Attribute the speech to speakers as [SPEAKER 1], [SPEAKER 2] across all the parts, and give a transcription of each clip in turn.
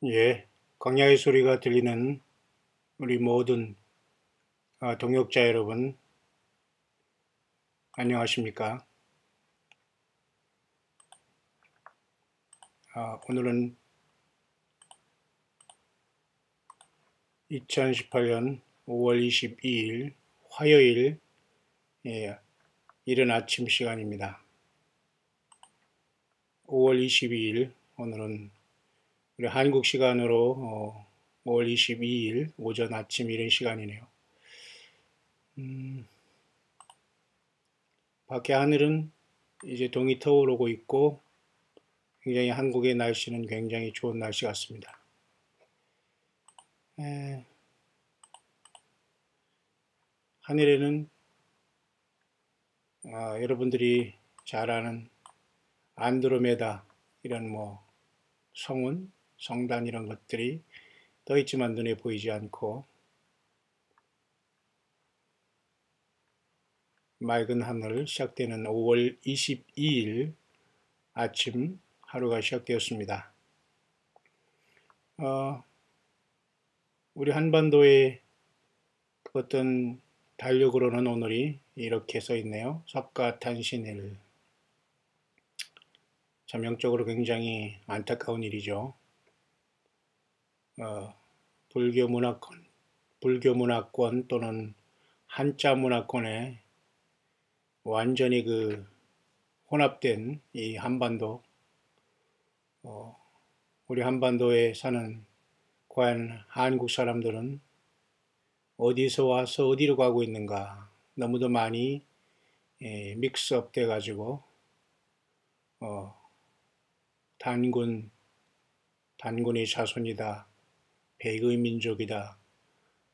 [SPEAKER 1] 예, 광야의 소리가 들리는 우리 모든 동역자 여러분, 안녕하십니까? 오늘은 2018년 5월 22일 화요일 이른 아침 시간입니다. 5월 22일 오늘은 우리 한국 시간으로 5월 22일 오전 아침 이른 시간이네요. 밖에 하늘은 이제 동이 터오르고 있고 굉장히 한국의 날씨는 굉장히 좋은 날씨 같습니다. 하늘에는 여러분들이 잘 아는 안드로메다 이런 성운, 성단 이런 것들이 떠 있지만 눈에 보이지 않고 맑은 하늘 시작되는 5월 22일 아침 하루가 시작되었습니다. 우리 한반도의 어떤 달력으로는 오늘이 이렇게 써 있네요. 석가탄신일. 참 영적으로 굉장히 안타까운 일이죠. 불교 문화권 또는 한자 문화권에 완전히 혼합된 이 한반도, 우리 한반도에 사는 과연 한국 사람들은 어디서 와서 어디로 가고 있는가, 너무도 많이 믹스업 돼가지고 단군의 자손이다, 백의 민족이다,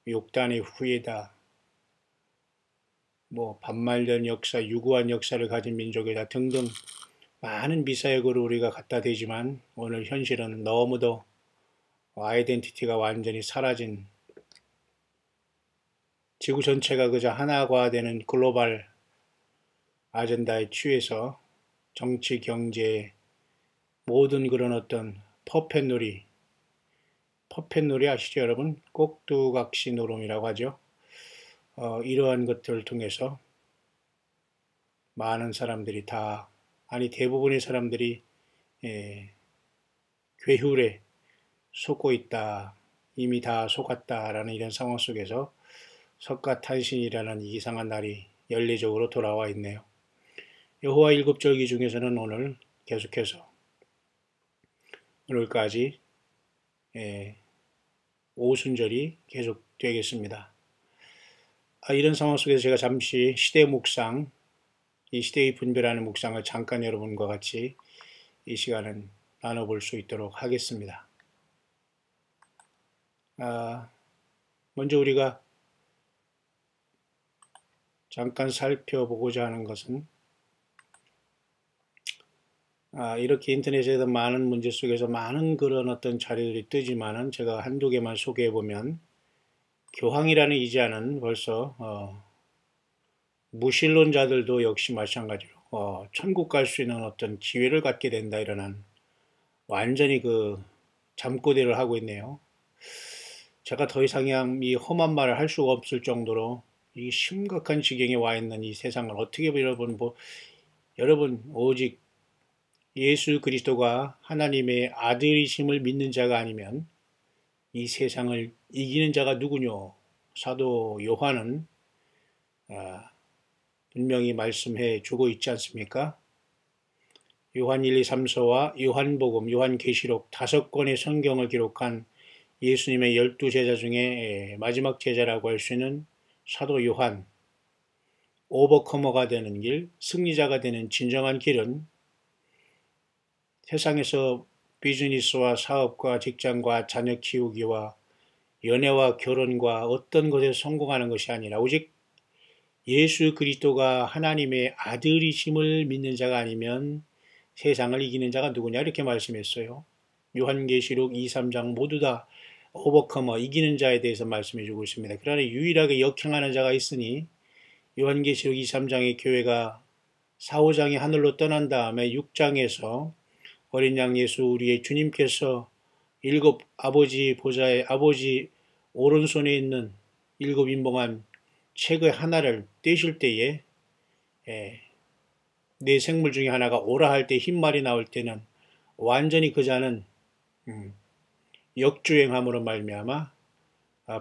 [SPEAKER 1] 욕단의 후예다, 반말된 역사, 유구한 역사를 가진 민족이다 등등 많은 미사역으로 우리가 갖다 대지만 오늘 현실은 너무도 아이덴티티가 완전히 사라진, 지구 전체가 그저 하나가 되는 글로벌 아젠다에 취해서 정치, 경제, 모든 그런 어떤 퍼펫놀이 아시죠 여러분? 꼭두각시 노름이라고 하죠. 이러한 것들을 통해서 많은 사람들이 대부분의 사람들이 괴hure 속고 있다, 이미 다 속았다라는 이런 상황 속에서 석가탄신이라는 이상한 날이 연례적으로 돌아와 있네요. 여호와 일곱 절기 중에서는 오늘 계속해서 오늘까지 오순절이 계속되겠습니다. 이런 상황 속에서 제가 잠시 시대 묵상, 이 시대의 분별하는 묵상을 잠깐 여러분과 같이 이 시간은 나눠볼 수 있도록 하겠습니다. 먼저 우리가 잠깐 살펴보고자 하는 것은 이렇게 인터넷에서 많은 문제 속에서 많은 그런 어떤 자료들이 뜨지만은 제가 한두 개만 소개해 보면 교황이라는 이자는 벌써 무신론자들도 역시 마찬가지로 천국 갈 수 있는 어떤 기회를 갖게 된다 이러는 완전히 잠꼬대를 하고 있네요. 제가 더 이상 이 험한 말을 할 수가 없을 정도로 이 심각한 지경에 와 있는 이 세상을 어떻게 여러분 오직 예수 그리스도가 하나님의 아들이심을 믿는 자가 아니면 이 세상을 이기는 자가 누구뇨? 사도 요한은 분명히 말씀해 주고 있지 않습니까? 요한 1, 2, 3서와 요한복음, 요한계시록 5권의 성경을 기록한 예수님의 12제자 중에 마지막 제자라고 할 수 있는 사도 요한, 오버커머가 되는 길, 승리자가 되는 진정한 길은 세상에서 비즈니스와 사업과 직장과 자녀 키우기와 연애와 결혼과 어떤 것에 성공하는 것이 아니라 오직 예수 그리스도가 하나님의 아들이심을 믿는 자가 아니면 세상을 이기는 자가 누구냐 이렇게 말씀했어요. 요한계시록 2, 3장 모두 다 오버커머, 이기는 자에 대해서 말씀해 주고 있습니다. 그러나 유일하게 역행하는 자가 있으니 요한계시록 2, 3장의 교회가 4, 5장이 하늘로 떠난 다음에 6장에서 어린 양 예수 우리의 주님께서 일곱 아버지 보좌의 아버지 오른손에 있는 일곱 인봉한 책의 하나를 떼실 때에 예, 내 생물 중에 하나가 오라 할 때 흰말이 나올 때는 완전히 그 자는 역주행함으로 말미암아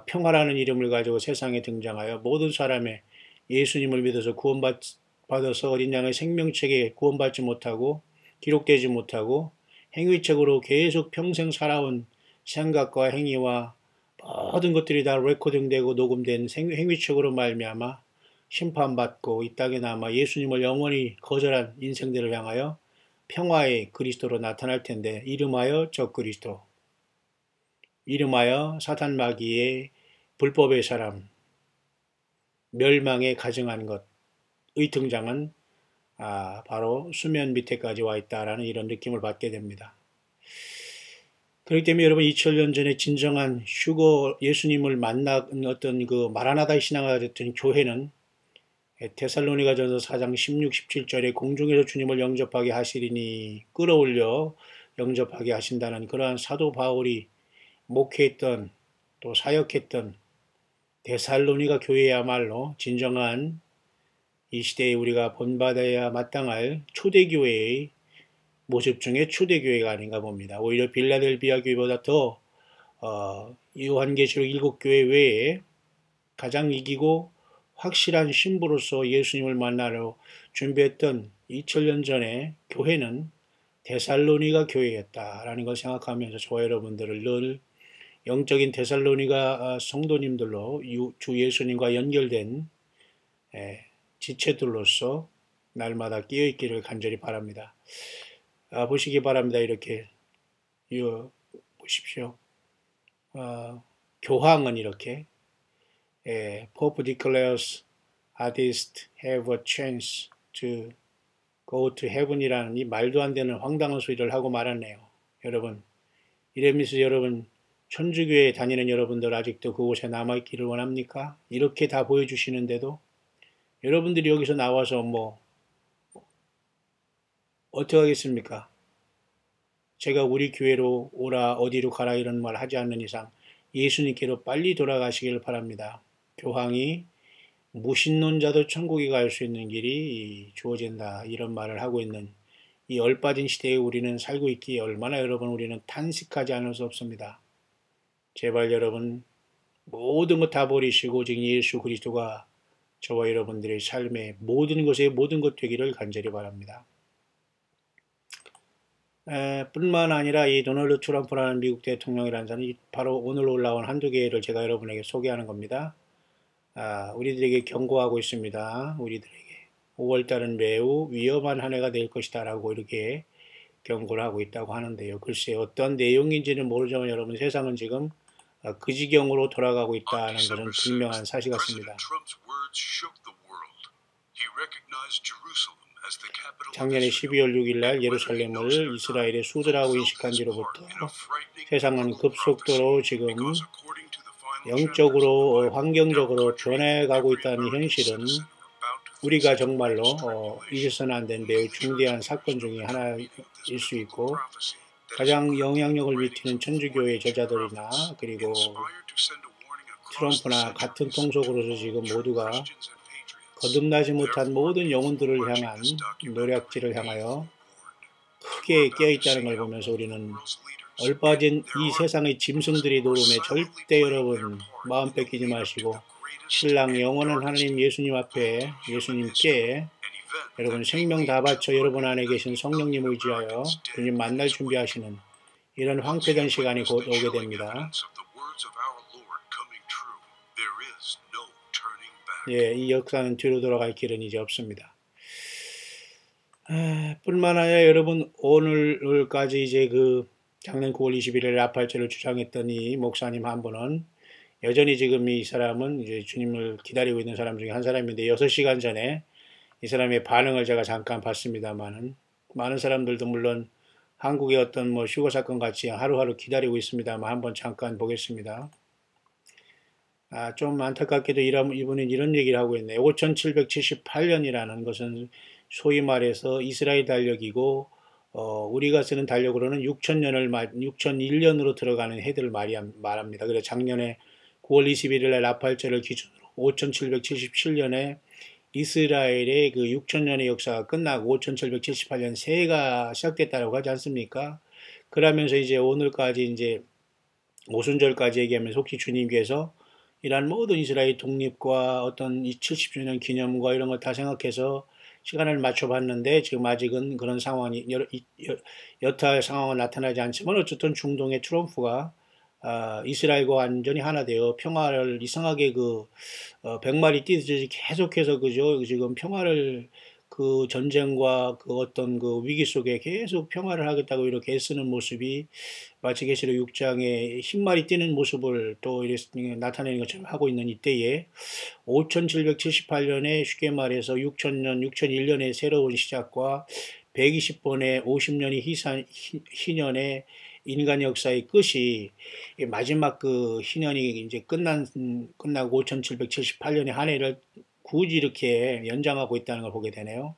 [SPEAKER 1] 평화라는 이름을 가지고 세상에 등장하여 모든 사람의 예수님을 믿어서 구원받아서 어린 양의 생명책에 구원받지 못하고 기록되지 못하고 행위책으로 계속 평생 살아온 생각과 행위와 모든 것들이 다 레코딩되고 녹음된 행위책으로 말미암아 심판받고 이 땅에 남아 예수님을 영원히 거절한 인생들을 향하여 평화의 그리스도로 나타날 텐데 이름하여 적그리스도, 이름하여 사탄 마귀의 불법의 사람, 멸망에 가증한 것의 등장은 바로 수면 밑에까지 와 있다라는 이런 느낌을 받게 됩니다. 그렇기 때문에 여러분 2000년 전에 진정한 휴거 예수님을 만난 어떤 그 마라나다의 신앙을 가졌던 교회는 데살로니가전서 4장 16, 17절에 공중에서 주님을 영접하게 하시리니 끌어올려 영접하게 하신다는 그러한 사도 바울이 목회했던 또 사역했던 데살로니가 교회야말로 진정한 이 시대에 우리가 본받아야 마땅할 초대교회의 모습 중에 초대교회가 아닌가 봅니다. 오히려 빌라델비아 교회보다 더 요한계시록 7교회 외에 가장 이기고 확실한 신부로서 예수님을 만나러 준비했던 2000년 전의 교회는 데살로니가 교회였다라는 걸 생각하면서 저와 여러분들을 늘 영적인 데살로니가 성도님들로 주 예수님과 연결된 지체들로서 날마다 깨어있기를 간절히 바랍니다. 보시기 바랍니다. 이렇게 보십시오. 교황은 이렇게 Pope declares artists have a chance to go to heaven이라는 이 말도 안 되는 황당한 소리를 하고 말았네요. 여러분, 이래면서 여러분 천주교에 다니는 여러분들 아직도 그곳에 남아있기를 원합니까? 이렇게 다 보여주시는데도 여러분들이 여기서 나와서 어떻게 하겠습니까? 제가 우리 교회로 오라 어디로 가라 이런 말 하지 않는 이상 예수님께로 빨리 돌아가시길 바랍니다. 교황이 무신론자도 천국에 갈 수 있는 길이 주어진다 이런 말을 하고 있는 이 얼빠진 시대에 우리는 살고 있기에 얼마나 여러분 우리는 탄식하지 않을 수 없습니다. 제발 여러분 모든 것 다 버리시고 오직 예수 그리스도가 저와 여러분들의 삶의 모든 것에 모든 것 되기를 간절히 바랍니다. 뿐만 아니라 이 도널드 트럼프라는 미국 대통령이라는 사람이 바로 오늘 올라온 한두 개를 제가 여러분에게 소개하는 겁니다. 우리들에게 경고하고 있습니다. 우리들에게 5월달은 매우 위험한 한 해가 될 것이다 라고 이렇게 경고를 하고 있다고 하는데요. 글쎄 어떤 내용인지는 모르지만 여러분 세상은 지금 그 지경으로 돌아가고 있다는 것은 분명한 사실 같습니다. 작년에 12월 6일 날 예루살렘을 이스라엘의 수도라고 인식한 뒤로부터 세상은 급속도로 지금 영적으로 환경적으로 변해가고 있다는 현실은 우리가 정말로 잊어서는 안 된 매우 중대한 사건 중에 하나일 수 있고 가장 영향력을 미치는 천주교의 저자들이나 그리고 트럼프나 같은 통속으로서 지금 모두가 거듭나지 못한 모든 영혼들을 향한 노략질을 향하여 크게 깨어있다는 걸 보면서 우리는 얼빠진 이 세상의 짐승들이 노름에 절대 여러분 마음 뺏기지 마시고 신랑 영원한 하나님 예수님 앞에 예수님께 여러분 생명 다 바쳐 여러분 안에 계신 성령님 의지하여 주님 만날 준비하시는 이런 황폐된 시간이 곧 오게 됩니다. 이 역사는 뒤로 돌아갈 길은 이제 없습니다. 뿐만 아니라 여러분 오늘까지 이제 작년 9월 21일 라팔제를 주장했던 이 목사님 한 분은 여전히 지금 이 사람은 이제 주님을 기다리고 있는 사람 중에 한 사람인데 6시간 전에 이 사람의 반응을 제가 잠깐 봤습니다만은 많은 사람들도 물론 한국의 어떤 휴거 사건 같이 하루하루 기다리고 있습니다만 한번 잠깐 보겠습니다. 좀 안타깝게도 이분은 이런 얘기를 하고 있네요. 5778년이라는 것은 소위 말해서 이스라엘 달력이고 우리가 쓰는 달력으로는 6001년으로 들어가는 해들을 말합니다. 그래서 작년에 9월 21일 날 라팔절을 기준으로 5777년에 이스라엘의 그 6000년의 역사가 끝나고 5778년 새해가 시작됐다고 하지 않습니까? 그러면서 이제 오늘까지 이제 오순절까지 얘기하면서 혹시 주님께서 이러한 모든 이스라엘 독립과 어떤 이 70주년 기념과 이런 걸 다 생각해서 시간을 맞춰봤는데 지금 아직은 그런 상황이 여타의 상황은 나타나지 않지만 어쨌든 중동의 트럼프가 이스라엘과 완전히 하나 되어 평화를 이상하게 100마리 뛰듯이 계속해서 그죠 지금 평화를 그 전쟁과 그 어떤 그 위기 속에 계속 평화를 하겠다고 이렇게 애쓰는 모습이 마치 계시록 6장에 흰말이 뛰는 모습을 또 이렇게 나타내는 것처럼 하고 있는 이때에 5778년에 쉽게 말해서 6000년, 6001년의 새로운 시작과 120번의 50년이 희년의 인간 역사의 끝이 마지막 그 희년이 이제 끝나고 5778년의 한 해를 굳이 이렇게 연장하고 있다는 걸 보게 되네요.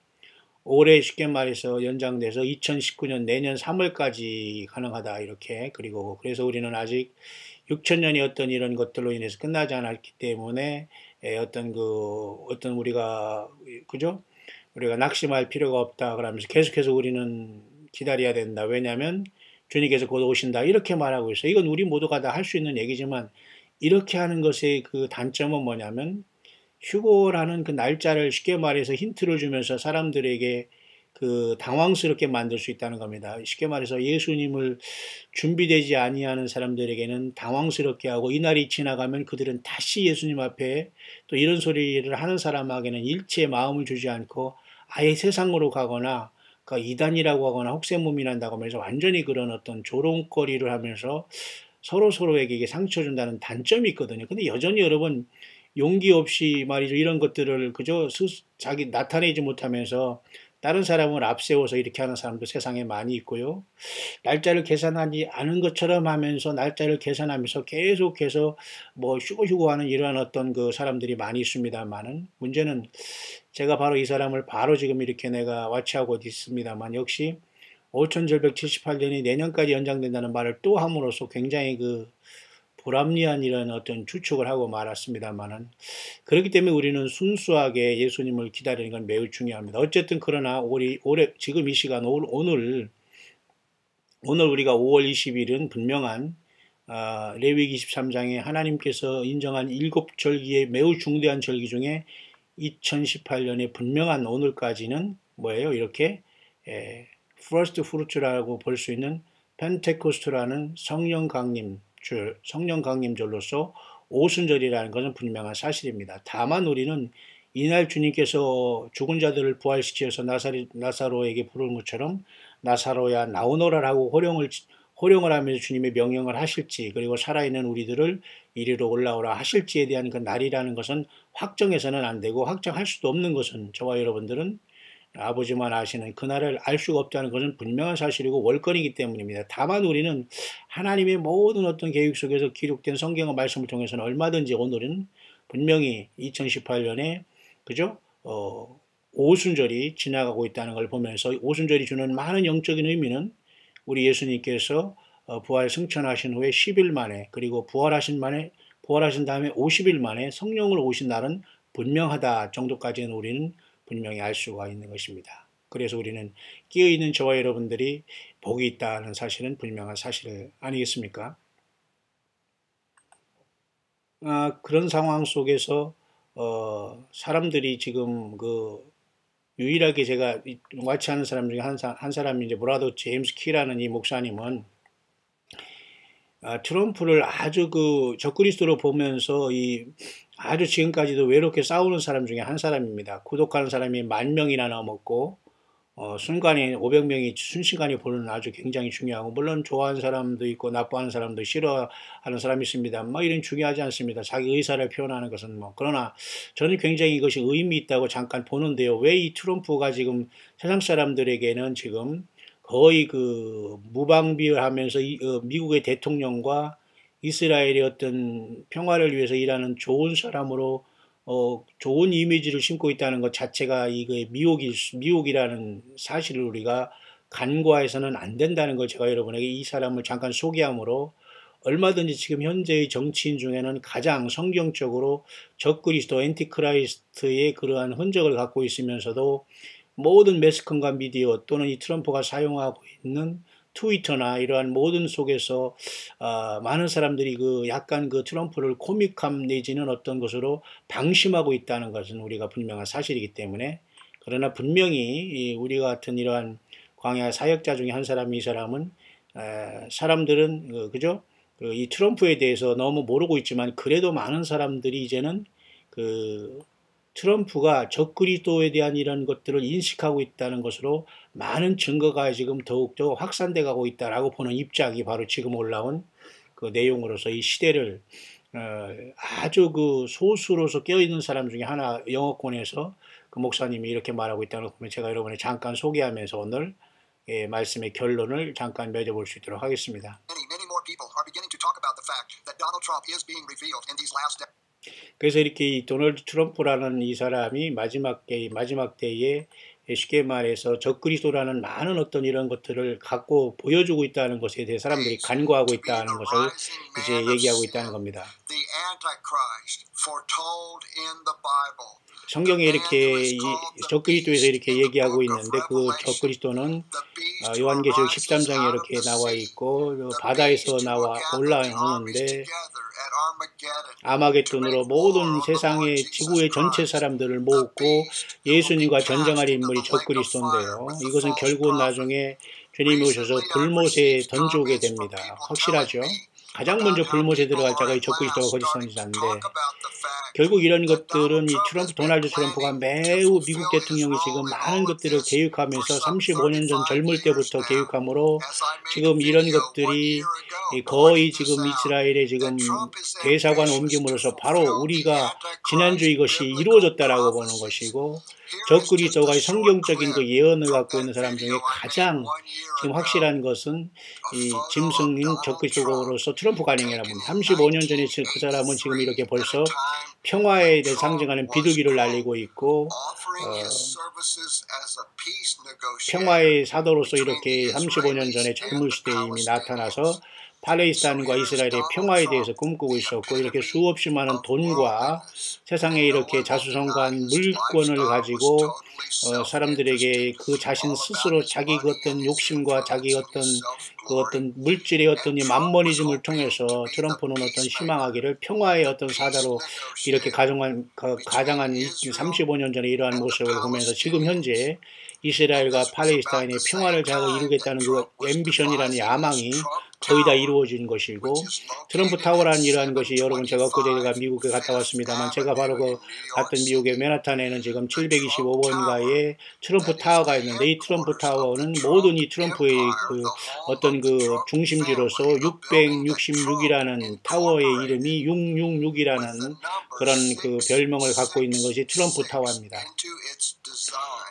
[SPEAKER 1] 올해 쉽게 말해서 연장돼서 2019년 내년 3월까지 가능하다 이렇게 그리고 그래서 우리는 아직 6천년이 어떤 이런 것들로 인해서 끝나지 않았기 때문에 어떤 우리가 그죠? 우리가 낙심할 필요가 없다 그러면서 계속해서 우리는 기다려야 된다. 왜냐하면 주님께서 곧 오신다 이렇게 말하고 있어요. 이건 우리 모두가 다 할 수 있는 얘기지만 이렇게 하는 것의 그 단점은 뭐냐면 휴고라는 그 날짜를 쉽게 말해서 힌트를 주면서 사람들에게 그 당황스럽게 만들 수 있다는 겁니다. 쉽게 말해서 예수님을 준비되지 아니하는 사람들에게는 당황스럽게 하고 이 날이 지나가면 그들은 다시 예수님 앞에 또 이런 소리를 하는 사람에게는 일체의 마음을 주지 않고 아예 세상으로 가거나 그 이단이라고 하거나 혹세무민이 난다고 하면서 완전히 그런 어떤 조롱거리를 하면서 서로에게 이게 상처 준다는 단점이 있거든요. 근데 여전히 여러분 용기 없이 말이죠. 이런 것들을 그저 자기 나타내지 못하면서 다른 사람을 앞세워서 이렇게 하는 사람도 세상에 많이 있고요. 날짜를 계산하지 않은 것처럼 하면서 날짜를 계산하면서 계속해서 뭐 휴고 하는 이러한 어떤 그 사람들이 많이 있습니다만은 문제는 제가 바로 이 사람을 바로 지금 이렇게 내가 와치하고 있습니다만 역시 5778년이 내년까지 연장된다는 말을 또 함으로써 굉장히 그 불합리한 이런 어떤 추측을 하고 말았습니다만은 그렇기 때문에 우리는 순수하게 예수님을 기다리는 건 매우 중요합니다. 어쨌든 그러나 올해 지금 이 시간 오늘 우리가 5월 20일은 분명한 레위기 23장에 하나님께서 인정한 7절기의 매우 중대한 절기 중에 2018년에 분명한 오늘까지는 뭐예요? 이렇게 First Fruits라고 볼 수 있는 펜테코스트라는 성령 강림절로서 오순절이라는 것은 분명한 사실입니다. 다만 우리는 이날 주님께서 죽은 자들을 부활시켜서 나사로에게 부르는 것처럼 나사로야 나오너라라고 호령을 하면서 주님의 명령을 하실지 그리고 살아있는 우리들을 이리로 올라오라 하실지에 대한 그 날이라는 것은 확정해서는 안 되고 확정할 수도 없는 것은 저와 여러분들은 아버지만 아시는 그날을 알 수가 없다는 것은 분명한 사실이고 월권이기 때문입니다. 다만 우리는 하나님의 모든 어떤 계획 속에서 기록된 성경의 말씀을 통해서는 얼마든지 오늘은 분명히 2018년에 그죠? 오순절이 지나가고 있다는 걸 보면서 오순절이 주는 많은 영적인 의미는 우리 예수님께서 부활 승천하신 후에 10일 만에 그리고 부활하신 다음에 50일 만에 성령을 오신 날은 분명하다 정도까지는 우리는 분명히 알 수가 있는 것입니다. 그래서 우리는 끼어있는 저와 여러분들이 복이 있다는 사실은 분명한 사실 아니겠습니까? 그런 상황 속에서 사람들이 지금 유일하게 제가 와치하는 사람 중에 한 사람이 이제 모라도 제임스 키라는 이 목사님은 트럼프를 아주 적그리스도로 보면서 아주 지금까지도 외롭게 싸우는 사람 중에 한 사람입니다. 구독하는 사람이 10,000명이나 넘었고 순간에 500명이 순식간에 보는 아주 굉장히 중요하고 물론 좋아하는 사람도 있고 나빠하는 사람도 싫어하는 사람이 있습니다. 이런 중요하지 않습니다. 자기 의사를 표현하는 것은 그러나 저는 굉장히 이것이 의미 있다고 잠깐 보는데요. 왜 이 트럼프가 지금 세상 사람들에게는 지금 거의 무방비하면서 미국의 대통령과 이스라엘의 어떤 평화를 위해서 일하는 좋은 사람으로 좋은 이미지를 심고 있다는 것 자체가 이거의 미혹이라는 사실을 우리가 간과해서는 안 된다는 걸 제가 여러분에게 이 사람을 잠깐 소개함으로 얼마든지 지금 현재의 정치인 중에는 가장 성경적으로 적그리스도 엔티크라이스트의 그러한 흔적을 갖고 있으면서도 모든 매스컴과 미디어 또는 이 트럼프가 사용하고 있는 트위터나 이러한 모든 속에서 많은 사람들이 그 약간 그 트럼프를 코믹함 내지는 어떤 것으로 방심하고 있다는 것은 우리가 분명한 사실이기 때문에, 그러나 분명히 우리가 같은 이러한 광야 사역자 중에 한 사람이, 이 사람은 사람들은 그죠? 이 트럼프에 대해서 너무 모르고 있지만 그래도 많은 사람들이 이제는 그 트럼프가 적그리스도에 대한 이런 것들을 인식하고 있다는 것으로 많은 증거가 지금 더욱더 확산돼 가고 있다라고 보는 입장이 바로 지금 올라온 그 내용으로서 이 시대를 아주 그 소수로서 깨어있는 사람 중에 하나, 영어권에서 그 목사님이 이렇게 말하고 있다는 걸 보면 제가 여러분에 잠깐 소개하면서 오늘 말씀의 결론을 잠깐 맺어볼 수 있도록 하겠습니다. 그래서 이렇게 이 도널드 트럼프라는 이 사람이 마지막 때에 쉽게 말해서 적그리스도라는 많은 어떤 이런 것들을 갖고 보여주고 있다는 것에 대해 사람들이 간과하고 있다는 것을 이제 얘기하고 있다는 겁니다. 성경에 이렇게 적그리스도에서 이렇게 얘기하고 있는데, 그 적그리스도는 요한계시록 13장에 이렇게 나와 있고 바다에서 나와 올라오는데 아마겟돈으로 모든 세상의 지구의 전체 사람들을 모으고 예수님과 전쟁할 인물이 적그리스도인데요. 이것은 결국은 나중에 주님이 오셔서 불못에 던져오게 됩니다. 확실하죠? 가장 먼저 불못에 들어갈 자가 이 적그리스도가 거짓 선지자인데, 결국 이런 것들은 이 도널드 트럼프가 매우 미국 대통령이 지금 많은 것들을 계획하면서 35년 전 젊을 때부터 계획함으로 지금 이런 것들이 거의 지금 이스라엘에 지금 대사관 옮김으로써 바로 우리가 지난주 이것이 이루어졌다라고 보는 것이고, 적그리스도가 성경적인 그 예언을 갖고 있는 사람 중에 가장 지금 확실한 것은 이 짐승인 적그리스도로서 트럼프가 아니냐라고 봅니다. 35년 전에 그 사람은 지금 이렇게 벌써 평화에 대해 상징하는 비둘기를 날리고 있고 평화의 사도로서 이렇게 35년 전에 젊은 시대에 이미 나타나서 팔레스타인과 이스라엘의 평화에 대해서 꿈꾸고 있었고, 이렇게 수없이 많은 돈과 세상에 이렇게 자수성가한 물권을 가지고 사람들에게 그 자신 스스로 자기 그 어떤 욕심과 자기 어떤 물질의 어떤 이 맘모니즘을 통해서 트럼프는 어떤 희망하기를 평화의 어떤 사자로 이렇게 가정한 35년 전에 이러한 모습을 보면서 지금 현재 이스라엘과 팔레스타인의 평화를 자기가 이루겠다는 그 앰비션이라는 야망이 거의 다 이루어진 것이고, 트럼프 타워라는 이러한 것이, 여러분 제가 그제가 미국에 갔다 왔습니다만 제가 바로 그 갔던 미국의 맨하탄에는 지금 725번가의 트럼프 타워가 있는데, 이 트럼프 타워는 모든 이 트럼프의 그 어떤 그 중심지로서 666이라는 타워의 이름이 666이라는 그런 그 별명을 갖고 있는 것이 트럼프 타워입니다.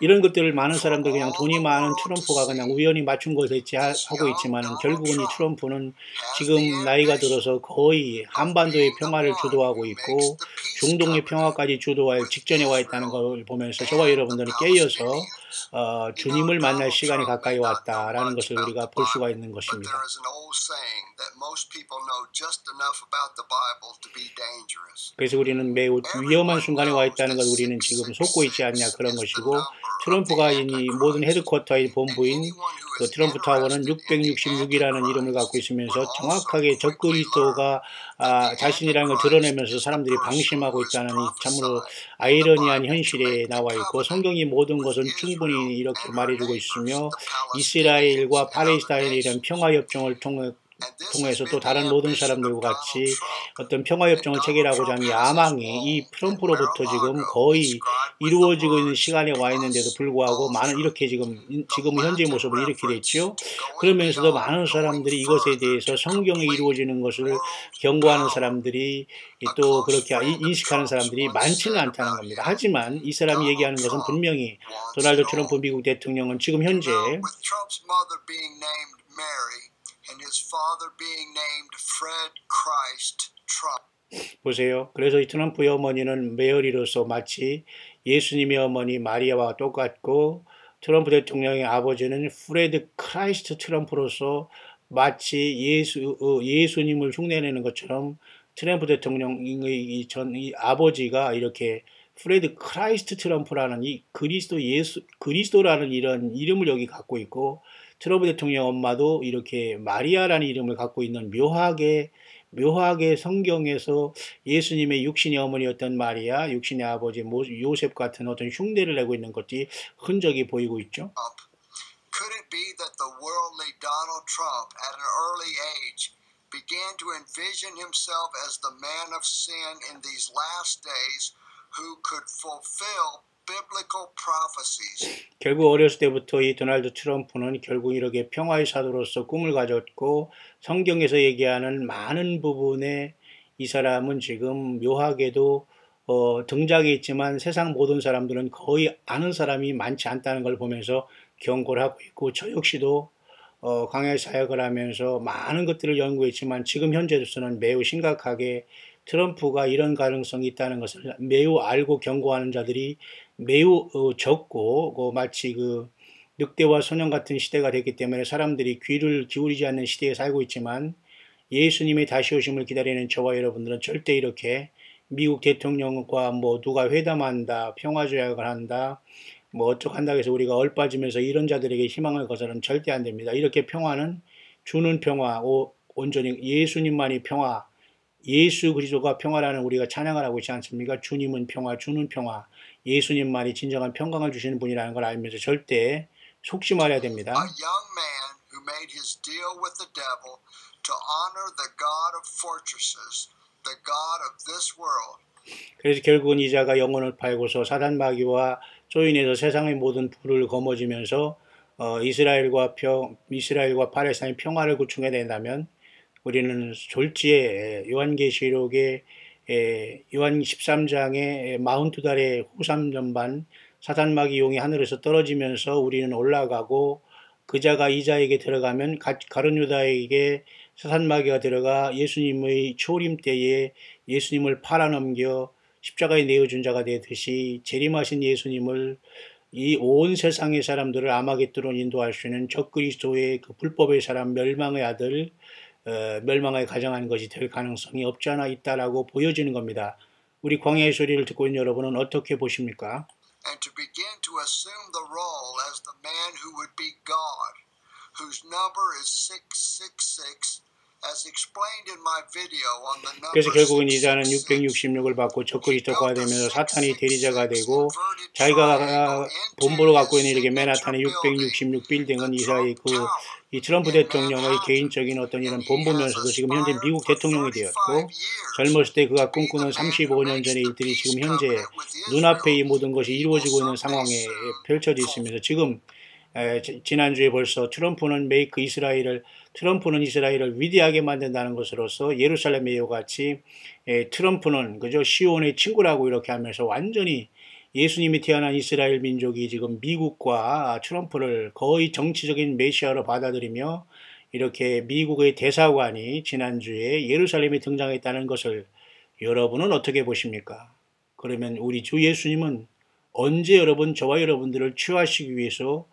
[SPEAKER 1] 이런 것들을 많은 사람들 그냥 돈이 많은 트럼프가 그냥 우연히 맞춘 것을 하고 있지만, 결국은 이 트럼프는 지금 나이가 들어서 거의 한반도의 평화를 주도하고 있고 중동의 평화까지 주도할 직전에 와 있다는 걸 보면서 저와 여러분들은 깨어서 주님을 만날 시간이 가까이 왔다라는 것을 우리가 볼 수가 있는 것입니다. 그래서 우리는 매우 위험한 순간에 와 있다는 걸 우리는 지금 속고 있지 않냐, 그런 것이고, 트럼프가 이 모든 헤드쿼터의 본부인 그 트럼프 타워는 666이라는 이름을 갖고 있으면서 정확하게 적그리스도가 자신이라는 걸 드러내면서 사람들이 방심하고 있다는 이 참으로 아이러니한 현실에 나와 있고, 성경이 모든 것은 충분히 이렇게 말해주고 있으며, 이스라엘과 팔레스타인의 이런 평화협정을 통해서 또 다른 모든 사람들과 같이 어떤 평화협정을 체결하고자 하는 야망이 이 트럼프로부터 지금 거의 이루어지고 있는 시간에 와 있는데도 불구하고 많은 이렇게 지금 현재의 모습을 이렇게 됐죠. 그러면서도 많은 사람들이 이것에 대해서 성경에 이루어지는 것을 경고하는 사람들이 또 그렇게 인식하는 사람들이 많지는 않다는 겁니다. 하지만 이 사람이 얘기하는 것은 분명히 도널드 트럼프 미국 대통령은 지금 현재 보세요. 그래서 이 트럼프의 어머니는 메어리로서 마치 예수님의 어머니 마리아와 똑같고, 트럼프 대통령의 아버지는 프레드 크라이스트 트럼프로서 마치 예수님을 흉내내는 것처럼 트럼프 대통령의 이 아버지가 이렇게 프레드 크라이스트 트럼프라는 이 그리스도라는 이런 이름을 여기 갖고 있고, 트럼프 대통령 엄마도 이렇게 마리아라는 이름을 갖고 있는 묘하게 성경에서 예수님의 육신의 어머니였던 마리아, 육신의 아버지 요셉 같은 어떤 흉내를 내고 있는 것이 흔적이 보이고 있죠.
[SPEAKER 2] Could it be that the worldly Donald Trump at an early age began to envision himself as the man of sin in these last days who could fulfill biblical prophecies?
[SPEAKER 1] 결국 어렸을 때부터 이 도널드 트럼프는 결국 이렇게 평화의 사도로서 꿈을 가졌고, 성경에서 얘기하는 많은 부분에 이 사람은 지금 묘하게도 등장해 있지만 세상 모든 사람들은 거의 아는 사람이 많지 않다는 걸 보면서 경고를 하고 있고, 저 역시도 광야의 사역을 하면서 많은 것들을 연구했지만 지금 현재로서는 매우 심각하게 트럼프가 이런 가능성이 있다는 것을 매우 알고 경고하는 자들이 매우 적고, 마치 그 늑대와 소년 같은 시대가 됐기 때문에 사람들이 귀를 기울이지 않는 시대에 살고 있지만, 예수님의 다시 오심을 기다리는 저와 여러분들은 절대 이렇게 미국 대통령과 뭐 누가 회담한다, 평화조약을 한다, 뭐 어떡한다고 해서 우리가 얼빠지면서 이런 자들에게 희망을 거서는 절대 안 됩니다. 이렇게 평화는 주는 평화, 온전히 예수님만이 평화, 예수 그리스도가 평화라는 우리가 찬양을 하고 있지 않습니까? 주님은 평화, 주는 평화, 예수님만이 진정한 평강을 주시는 분이라는 걸 알면서 절대 속지 말아야 됩니다.
[SPEAKER 2] A young man who made his deal with the devil to honor the God of fortresses, the God of this world.
[SPEAKER 1] 그래서 결국은 이 자가 영혼을 팔고서 사단 마귀와 조인해서 세상의 모든 불을 거머쥐면서 이스라엘과 팔레스타인 평화를 구축해야 된다면, 우리는 졸지에 요한계시록의 요한 13장의 42달의 후삼전반 사단 마귀 용이 하늘에서 떨어지면서 우리는 올라가고, 그 자가 이 자에게 들어가면 가룟 유다에게 사단 마귀가 들어가 예수님의 초림 때에 예수님을 팔아넘겨 십자가에 내어준 자가 되듯이 재림하신 예수님을 이 온 세상의 사람들을 아마겟돈으로 인도할 수 있는 적그리스도의 그 불법의 사람, 멸망의 아들, 멸망에 가정하는 것이 될 가능성이 없지 않아 있다라고 보여지는 겁니다. 우리 광야의 소리를 듣고 있는 여러분은 어떻게 보십니까?
[SPEAKER 2] And to begin to assume the role as the man who would be God, whose number is 666, as explained in my video on the number.
[SPEAKER 1] 그래서 결국은 이자는 666을 받고 적그리스도가 되면서 사탄이 대리자가 되고, 자기가 본부로 갖고 있는 이렇게 맨하탄의 666 빌딩은 이사의 이 트럼프 대통령의 개인적인 어떤 이런 본부면서도 지금 현재 미국 대통령이 되었고, 젊었을 때 그가 꿈꾸는 35년 전의 일들이 지금 현재 눈앞에 이 모든 것이 이루어지고 있는 상황에 펼쳐져 있으면서, 지금 지난주에 벌써 트럼프는 이스라엘을 위대하게 만든다는 것으로서 예루살렘의 이와 같이 트럼프는 그저 시온의 친구라고 이렇게 하면서 완전히 예수님이 태어난 이스라엘 민족이 지금 미국과 트럼프를 거의 정치적인 메시아로 받아들이며, 이렇게 미국의 대사관이 지난주에 예루살렘에 등장했다는 것을 여러분은 어떻게 보십니까? 그러면 우리 주 예수님은 언제 저와 여러분들을 취하시기 위해서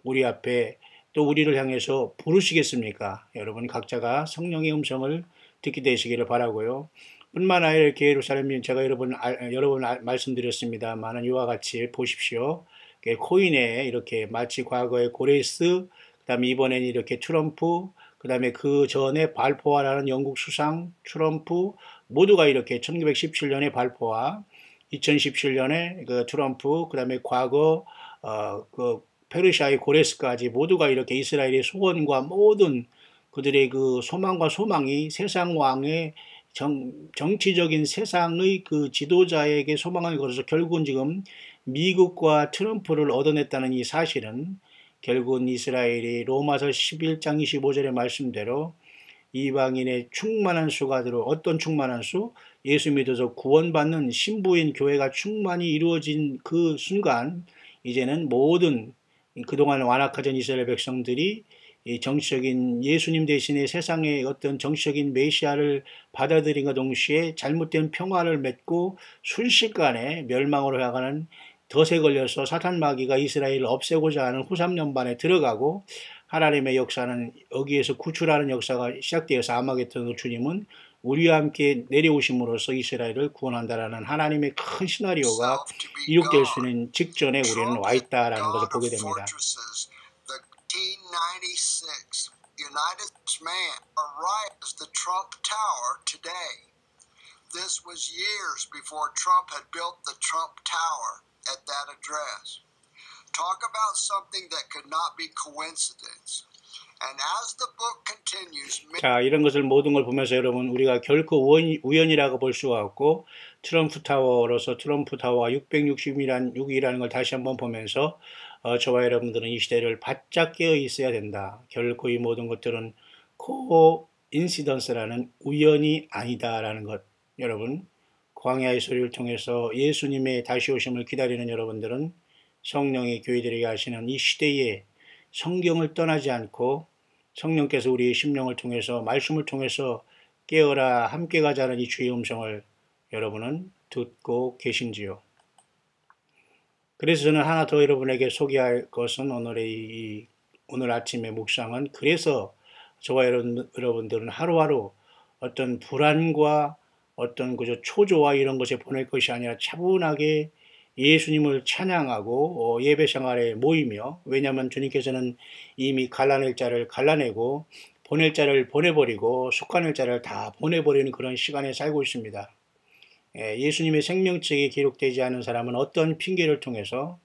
[SPEAKER 1] 우리 앞에 또 우리를 향해서 부르시겠습니까? 여러분 각자가 성령의 음성을 듣게 되시기를 바라고요. 뿐만 아니라 이렇게 예루살렘, 제가 여러분 말씀드렸습니다만 이와 같이 보십시오. 코인에 이렇게 마치 과거의 고레스, 그 다음에 이번엔 이렇게 트럼프, 그 다음에 그 전에 발포화라는 영국 수상 트럼프, 모두가 이렇게 1917년에 발포화, 2017년에 그 트럼프, 그 다음에 과거 그 페르시아의 고레스까지 모두가 이렇게 이스라엘의 소원과 모든 그들의 그 소망과 소망이 세상 왕의 정치적인 세상의 그 지도자에게 소망을 걸어서 결국은 지금 미국과 트럼프를 얻어냈다는 이 사실은, 결국은 이스라엘이 로마서 11장 25절의 말씀대로 이방인의 충만한 수가 들어, 어떤 충만한 수? 예수 믿어서 구원받는 신부인 교회가 충만히 이루어진 그 순간, 이제는 모든 그동안 완악하던 이스라엘 백성들이 이 정치적인 예수님 대신에 세상의 어떤 정치적인 메시아를 받아들인과 동시에 잘못된 평화를 맺고 순식간에 멸망으로 향하는 덫에 걸려서 사탄 마귀가 이스라엘을 없애고자 하는 후 3년반에 들어가고 하나님의 역사는 여기에서 구출하는 역사가 시작되어서 아마겟돈으로 주님은 우리와 함께 내려오심으로써 이스라엘을 구원한다라는 하나님의 큰 시나리오가 이룩될 수 있는 직전에 우리는 와 있다라는 것을 보게 됩니다.
[SPEAKER 2] United Man arrives the Trump Tower today. This was years before Trump had built the Trump Tower at that address. Talk about something that could not be coincidence. And as the book continues,
[SPEAKER 1] 자, 이런 것을 모든 걸 보면서 여러분 우리가 결코 우연이라고 볼 수가 없고 트럼프 타워로서 트럼프 타워가 666이라는 걸 다시 한번 보면서 저와 여러분들은 이 시대를 바짝 깨어 있어야 된다. 결코 이 모든 것들은 코인시던스라는 우연이 아니다라는 것. 여러분 광야의 소리를 통해서 예수님의 다시 오심을 기다리는 여러분들은 성령의 교회들에게 하시는 이 시대에 성경을 떠나지 않고 성령께서 우리의 심령을 통해서 말씀을 통해서 깨어라 함께 가자는 이 주의 음성을 여러분은 듣고 계신지요. 그래서 저는 하나 더 여러분에게 소개할 것은 오늘 아침의 묵상은 그래서 저와 여러분들은 하루하루 어떤 불안과 어떤 그저 초조와 이런 것에 보낼 것이 아니라 차분하게 예수님을 찬양하고 예배 생활에 모이며 왜냐하면 주님께서는 이미 갈라낼 자를 갈라내고 보낼 자를 보내버리고 속가낼 자를 다 보내버리는 그런 시간에 살고 있습니다. 예수님의 생명책에 기록되지 않은 사람은 어떤 핑계를 통해서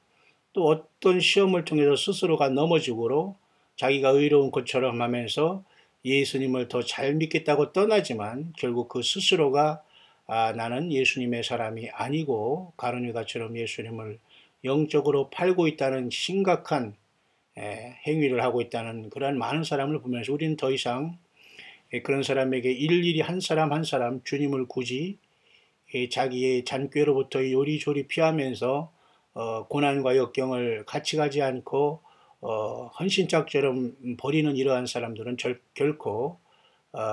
[SPEAKER 1] 또 어떤 시험을 통해서 스스로가 넘어지고로 자기가 의로운 것처럼 하면서 예수님을 더 잘 믿겠다고 떠나지만 결국 그 스스로가 나는 예수님의 사람이 아니고 가룟유다처럼 예수님을 영적으로 팔고 있다는 심각한 행위를 하고 있다는 그런 많은 사람을 보면서 우리는 더 이상 그런 사람에게 일일이 한 사람 한 사람 주님을 굳이 자기의 잔꾀로부터 요리조리 피하면서 고난과 역경을 같이 가지 않고 헌신짝처럼 버리는 이러한 사람들은 결코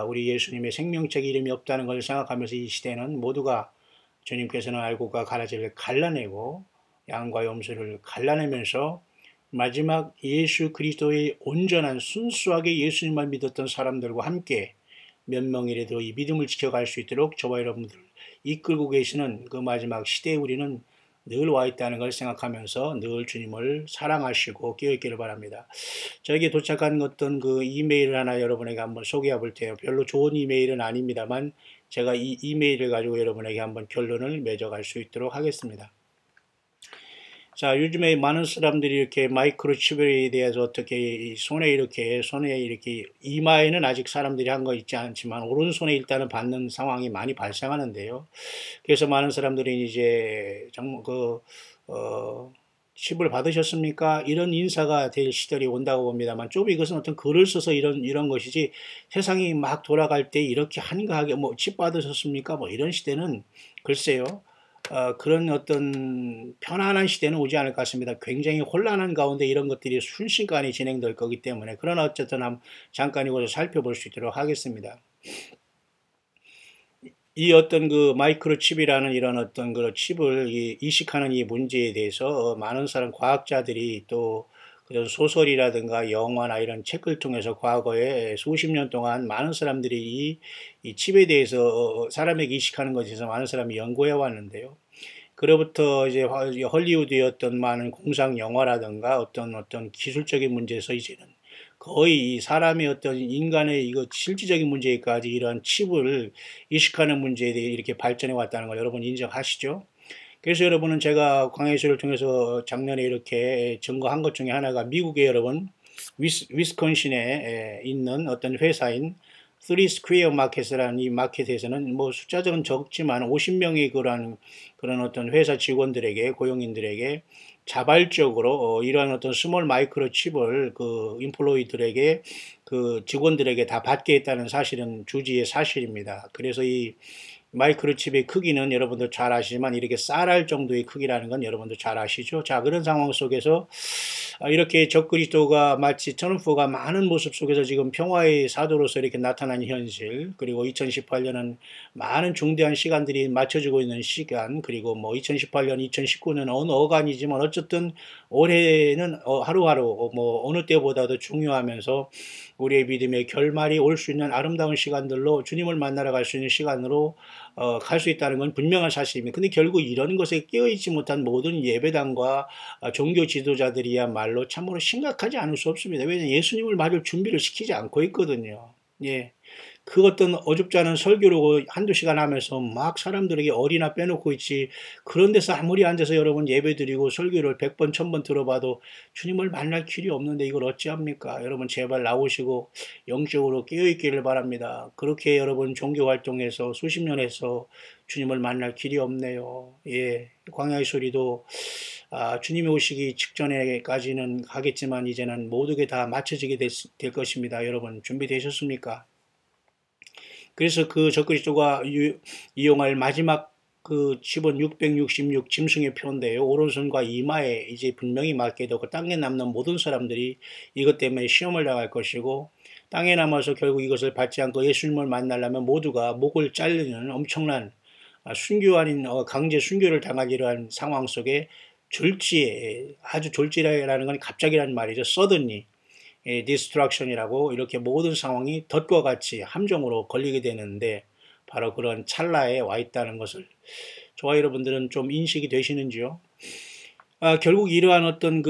[SPEAKER 1] 우리 예수님의 생명책 이름이 없다는 걸 생각하면서 이 시대는 모두가 주님께서는 알고가 가라지를 갈라내고 양과 염소를 갈라내면서 마지막 예수 그리스도의 온전한 순수하게 예수님만 믿었던 사람들과 함께 몇 명이라도 이 믿음을 지켜갈 수 있도록 저와 여러분들 이끌고 계시는 그 마지막 시대에 우리는 늘 와 있다는 걸 생각하면서 늘 주님을 사랑하시고 깨어있기를 바랍니다. 저에게 도착한 어떤 그 이메일 하나 여러분에게 한번 소개해 볼 테요. 별로 좋은 이메일은 아닙니다만 제가 이 이메일을 가지고 여러분에게 한번 결론을 맺어갈 수 있도록 하겠습니다. 자, 요즘에 많은 사람들이 이렇게 마이크로칩에 대해서 어떻게 손에 이렇게 이마에는 아직 사람들이 한 거 있지 않지만 오른손에 일단은 받는 상황이 많이 발생하는데요. 그래서 많은 사람들이 이제 정말 칩을 받으셨습니까? 이런 인사가 될 시절이 온다고 봅니다만 좀 이것은 어떤 글을 써서 이런 것이지 세상이 막 돌아갈 때 이렇게 한가하게 칩 받으셨습니까? 이런 시대는 글쎄요. 그런 어떤 편안한 시대는 오지 않을 것 같습니다. 굉장히 혼란한 가운데 이런 것들이 순식간에 진행될 거기 때문에 그러나 어쨌든 잠깐 이것을 살펴볼 수 있도록 하겠습니다. 이 어떤 그 마이크로칩이라는 이런 어떤 그 칩을 이식하는 이 문제에 대해서 많은 사람 과학자들이 또 소설이라든가 영화나 이런 책을 통해서 과거에 수십 년 동안 많은 사람들이 이 칩에 대해서 사람에게 이식하는 것에 대해서 많은 사람이 연구해 왔는데요. 그로부터 이제 헐리우드의 어떤 많은 공상 영화라든가 어떤 기술적인 문제에서 이제는 거의 이 사람의 어떤 인간의 실질적인 문제까지 이런 칩을 이식하는 문제에 대해 이렇게 발전해 왔다는 걸 여러분 인정하시죠? 그래서 여러분은 제가 광해수를 통해서 작년에 이렇게 증거한 것 중에 하나가 미국의 여러분 위스콘신에 있는 어떤 회사인 3 스퀘어 마켓이라는 이 마켓에서는 숫자적은 적지만 50명의 그런 어떤 회사 직원들에게 고용인들에게 자발적으로 이러한 어떤 스몰 마이크로 칩을 그 인플로이들에게 그 직원들에게 다 받게 했다는 사실은 주지의 사실입니다. 그래서 이 마이크로칩의 크기는 여러분도 잘 아시지만 이렇게 쌀알 정도의 크기라는 건 여러분도 잘 아시죠? 자, 그런 상황 속에서 이렇게 적그리스도가 마치 트럼프가 많은 모습 속에서 지금 평화의 사도로서 이렇게 나타난 현실, 그리고 2018년은 많은 중대한 시간들이 맞춰지고 있는 시간, 그리고 뭐 2018년, 2019년 어느 어간이지만 어쨌든 올해는 하루하루 뭐 어느 때보다도 중요하면서 우리의 믿음의 결말이 올 수 있는 아름다운 시간들로 주님을 만나러 갈 수 있는 시간으로 갈 수 있다는 건 분명한 사실입니다. 근데 결국 이런 것에 깨어있지 못한 모든 예배당과 종교 지도자들이야말로 참으로 심각하지 않을 수 없습니다. 왜냐하면 예수님을 맞을 준비를 시키지 않고 있거든요. 예. 그 어떤 어줍지 않은 설교로 한두 시간 하면서 막 사람들에게 어리나 빼놓고 있지. 그런 데서 아무리 앉아서 여러분 예배드리고 설교를 100번, 1000번 들어봐도 주님을 만날 길이 없는데 이걸 어찌합니까? 여러분 제발 나오시고 영적으로 깨어있기를 바랍니다. 그렇게 여러분 종교활동에서 수십 년 해서 주님을 만날 길이 없네요. 예. 광야의 소리도 주님이 오시기 직전에까지는 가겠지만 이제는 모든 게 다 맞춰지게 될 것입니다. 여러분 준비되셨습니까? 그래서 그 적그리스도가 이용할 마지막 그 칩은 666 짐승의 표인데요. 오른손과 이마에 이제 분명히 맞게 되고 땅에 남는 모든 사람들이 이것 때문에 시험을 당할 것이고 땅에 남아서 결국 이것을 받지 않고 예수님을 만나려면 모두가 목을 자르는 엄청난 순교 아닌 강제 순교를 당하기로 한 상황 속에 졸지에 아주 졸지라는 건 갑자기라는 말이죠. suddenly 디스트럭션이라고 이렇게 모든 상황이 덫과 같이 함정으로 걸리게 되는데 바로 그런 찰나에 와 있다는 것을 저와 여러분들은 좀 인식이 되시는지요? 결국 이러한 어떤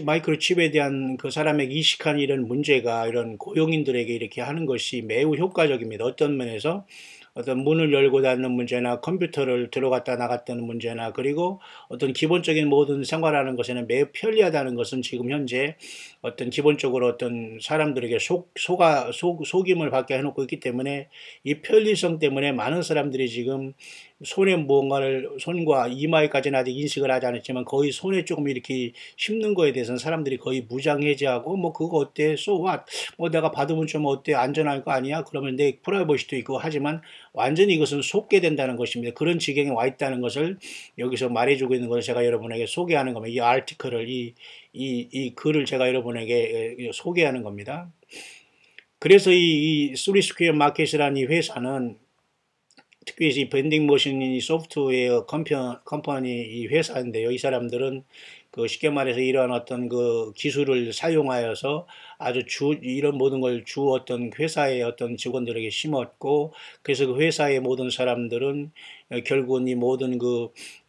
[SPEAKER 1] 마이크로칩에 대한 그 사람에게 이식한 이런 문제가 이런 고용인들에게 이렇게 하는 것이 매우 효과적입니다. 어떤 면에서 어떤 문을 열고 닫는 문제나 컴퓨터를 들어갔다 나갔다는 문제나 그리고 어떤 기본적인 모든 생활하는 것에는 매우 편리하다는 것은 지금 현재 어떤 기본적으로 어떤 사람들에게 속임을 받게 해놓고 있기 때문에 이 편리성 때문에 많은 사람들이 지금 손에 무언가를 손과 이마에까지는 아직 인식을 하지 않았지만 거의 손에 조금 이렇게 씹는 거에 대해서는 사람들이 거의 무장해제하고 뭐 그거 어때? So what? 뭐 내가 받으면 좀 어때? 안전할 거 아니야? 그러면 내 프라이버시도 있고 하지만 완전히 이것은 속게 된다는 것입니다. 그런 지경에 와 있다는 것을 여기서 말해주고 있는 것을 제가 여러분에게 소개하는 겁니다. 이 아티클을 이 글을 제가 여러분에게 소개하는 겁니다. 그래서 이 쓰리스퀘어 마켓이라는 이 회사는 특히 이 밴딩 머신 이 소프트웨어 컴퍼니 이 회사인데요. 이 사람들은 그 쉽게 말해서 이러한 어떤 그 기술을 사용하여서 아주 이런 모든 걸 어떤 회사의 어떤 직원들에게 심었고, 그래서 그 회사의 모든 사람들은 결국은 이 모든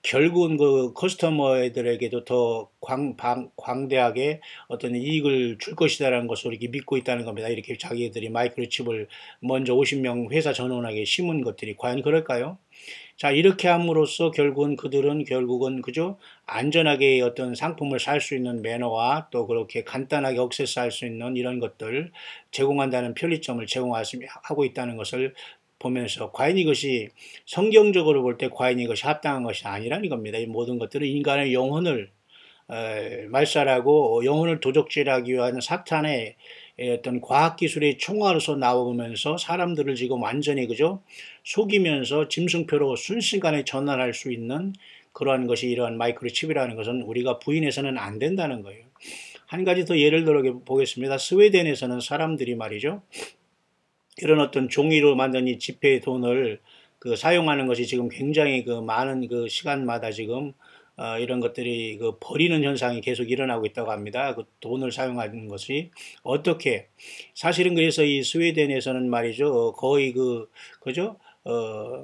[SPEAKER 1] 결국은 그 커스터머들에게도 더 광대하게 어떤 이익을 줄 것이다라는 것을 이렇게 믿고 있다는 겁니다. 이렇게 자기들이 마이크로칩을 먼저 50명 회사 전원에게 심은 것들이 과연 그럴까요? 자, 이렇게 함으로써 결국은 그들은 그죠? 안전하게 어떤 상품을 살 수 있는 매너와 또 그렇게 간단하게 액세스할 수 있는 이런 것들 제공한다는 편리점을 제공하고 있다는 것을 보면서 과연 이것이 성경적으로 볼 때 과연 이것이 합당한 것이 아니라는 겁니다. 이 모든 것들은 인간의 영혼을 말살하고 영혼을 도적질하기 위한 사탄의 어떤 과학기술의 총알로서 나오면서 사람들을 지금 완전히 그죠? 속이면서 짐승표로 순식간에 전환할 수 있는 그러한 것이 이러한 마이크로칩이라는 것은 우리가 부인해서는 안 된다는 거예요. 한 가지 더 예를 들어 보겠습니다. 스웨덴에서는 사람들이 말이죠. 이런 어떤 종이로 만든 이 지폐 돈을 사용하는 것이 지금 굉장히 많은 시간마다 지금 이런 것들이 버리는 현상이 계속 일어나고 있다고 합니다. 그 돈을 사용하는 것이 어떻게 사실은 그래서 이 스웨덴에서는 말이죠 거의 그죠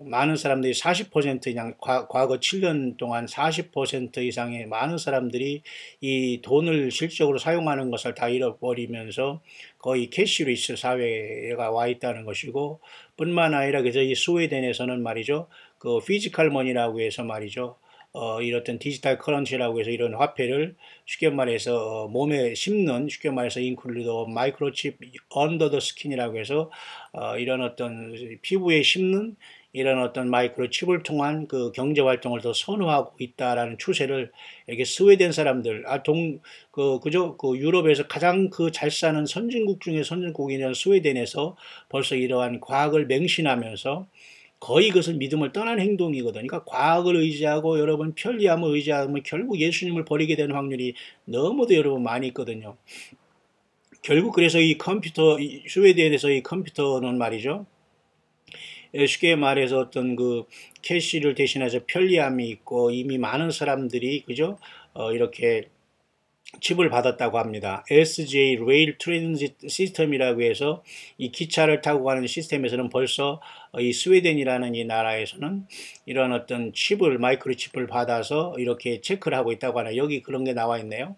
[SPEAKER 1] 많은 사람들이 40% 그냥 과거 7년 동안 40% 이상의 많은 사람들이 이 돈을 실질적으로 사용하는 것을 다 잃어버리면서 거의 캐시리스 사회가 와 있다는 것이고 뿐만 아니라 그래서 이 스웨덴에서는 말이죠 그 피지컬 머니라고 해서 말이죠 이렇던 디지털 커런시라고 해서 이런 화폐를 쉽게 말해서 몸에 심는 쉽게 말해서 인클루드 마이크로칩 언더 더 스킨이라고 해서 이런 어떤 피부에 심는 이런 어떤 마이크로칩을 통한 그 경제 활동을 더 선호하고 있다라는 추세를 이렇게 스웨덴 사람들 그죠 유럽에서 가장 잘 사는 선진국 중에 선진국이는 스웨덴에서 벌써 이러한 과학을 맹신하면서 거의 그것은 믿음을 떠난 행동이거든요. 그러니까 과학을 의지하고 여러분 편리함을 의지하면 결국 예수님을 버리게 되는 확률이 너무도 여러분 많이 있거든요. 결국 그래서 이 컴퓨터, 스웨덴에서 이 컴퓨터는 말이죠. 쉽게 말해서 어떤 그 캐시를 대신해서 편리함이 있고 이미 많은 사람들이 그죠? 이렇게 칩을 받았다고 합니다. SJ 레일 트랜짓 시스템이라고 해서 이 기차를 타고 가는 시스템에서는 벌써 이 스웨덴이라는 이 나라에서는 이런 어떤 칩을 마이크로칩을 받아서 이렇게 체크를 하고 있다고 하네요. 여기 그런 게 나와 있네요.